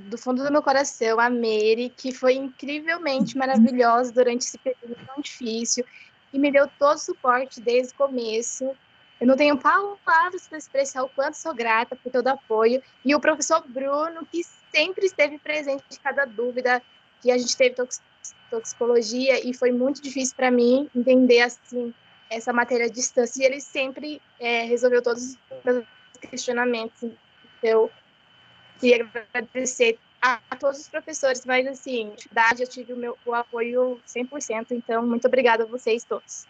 do fundo do meu coração, a Meire, que foi incrivelmente maravilhosa durante esse período tão difícil e me deu todo o suporte desde o começo. Eu não tenho palavras para expressar o quanto sou grata por todo o apoio. E o professor Bruno, que sempre esteve presente em cada dúvida, que a gente teve toxicologia, e foi muito difícil para mim entender assim, essa matéria à distância, e ele sempre resolveu todos os meus questionamentos. Eu queria agradecer a todos os professores, mas assim, eu tive o apoio 100%, então muito obrigada a vocês todos.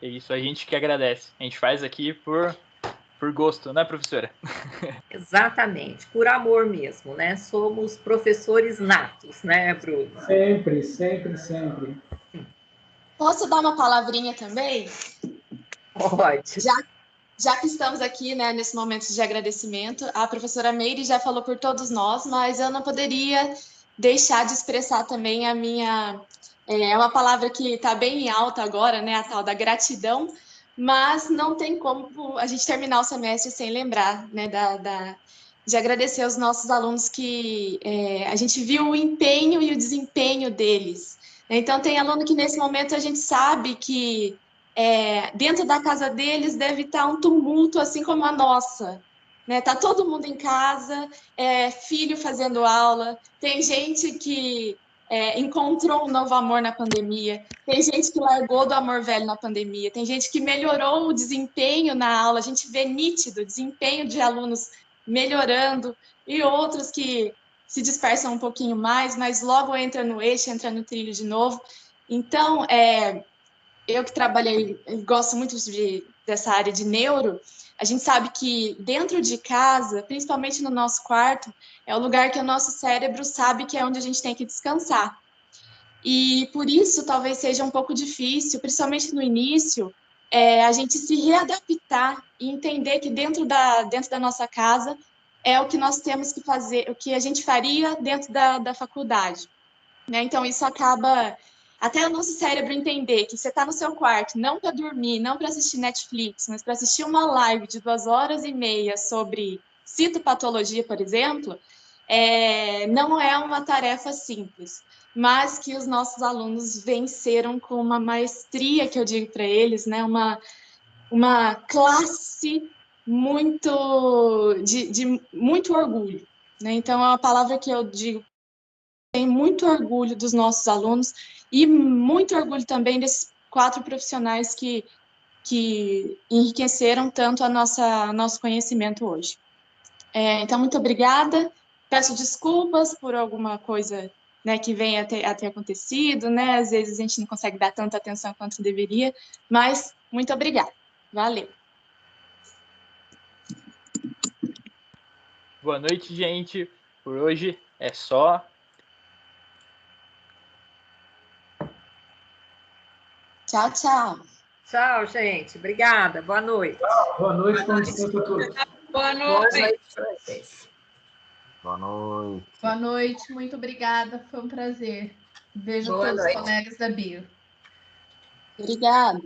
É isso, a gente que agradece. A gente faz aqui por gosto, né, professora? Exatamente, por amor mesmo, né? Somos professores natos, né, Bruno? Sempre, sempre, sempre. Posso dar uma palavrinha também? Pode. Já que estamos aqui, né, nesse momento de agradecimento, a professora Meire já falou por todos nós, mas eu não poderia deixar de expressar também a minha... É uma palavra que está bem em alta agora, né, a tal da gratidão, mas não tem como a gente terminar o semestre sem lembrar, né, de agradecer aos nossos alunos que a gente viu o empenho e o desempenho deles. Então, tem aluno que nesse momento a gente sabe que dentro da casa deles deve estar um tumulto, assim como a nossa. Né? Tá todo mundo em casa, filho fazendo aula, tem gente que encontrou um novo amor na pandemia, tem gente que largou do amor velho na pandemia, tem gente que melhorou o desempenho na aula, a gente vê nítido o desempenho de alunos melhorando, e outros que se dispersam um pouquinho mais, mas logo entra no eixo, entra no trilho de novo. Então, eu que trabalhei, gosto muito dessa área de neuro, a gente sabe que dentro de casa, principalmente no nosso quarto, é o lugar que o nosso cérebro sabe que é onde a gente tem que descansar. E por isso talvez seja um pouco difícil, principalmente no início, a gente se readaptar e entender que dentro da nossa casa é o que nós temos que fazer, o que a gente faria dentro da faculdade. Né? Então, isso acaba... Até o nosso cérebro entender que você está no seu quarto, não para dormir, não para assistir Netflix, mas para assistir uma live de 2h30 sobre citopatologia, por exemplo, não é uma tarefa simples, mas que os nossos alunos venceram com uma maestria, que eu digo para eles, né? Uma classe muito de muito orgulho. Né? Então, é uma palavra que eu digo, tenho muito orgulho dos nossos alunos e muito orgulho também desses 4 profissionais que enriqueceram tanto nosso conhecimento hoje. Então, muito obrigada. Peço desculpas por alguma coisa, né, que venha a ter acontecido, né? Às vezes a gente não consegue dar tanta atenção quanto deveria, mas muito obrigada. Valeu. Boa noite, gente. Por hoje é só. Tchau, tchau. Tchau, gente. Obrigada. Boa noite. Boa noite, com licença a todos. Boa Boa noite. noite para vocês. Boa noite. Boa noite, muito obrigada, foi um prazer. Beijo a Boa todos noite. os colegas da Bio. Obrigada.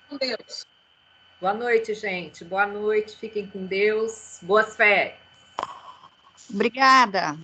Com Deus. Boa noite, gente. Boa noite. Fiquem com Deus. Boas férias. Obrigada.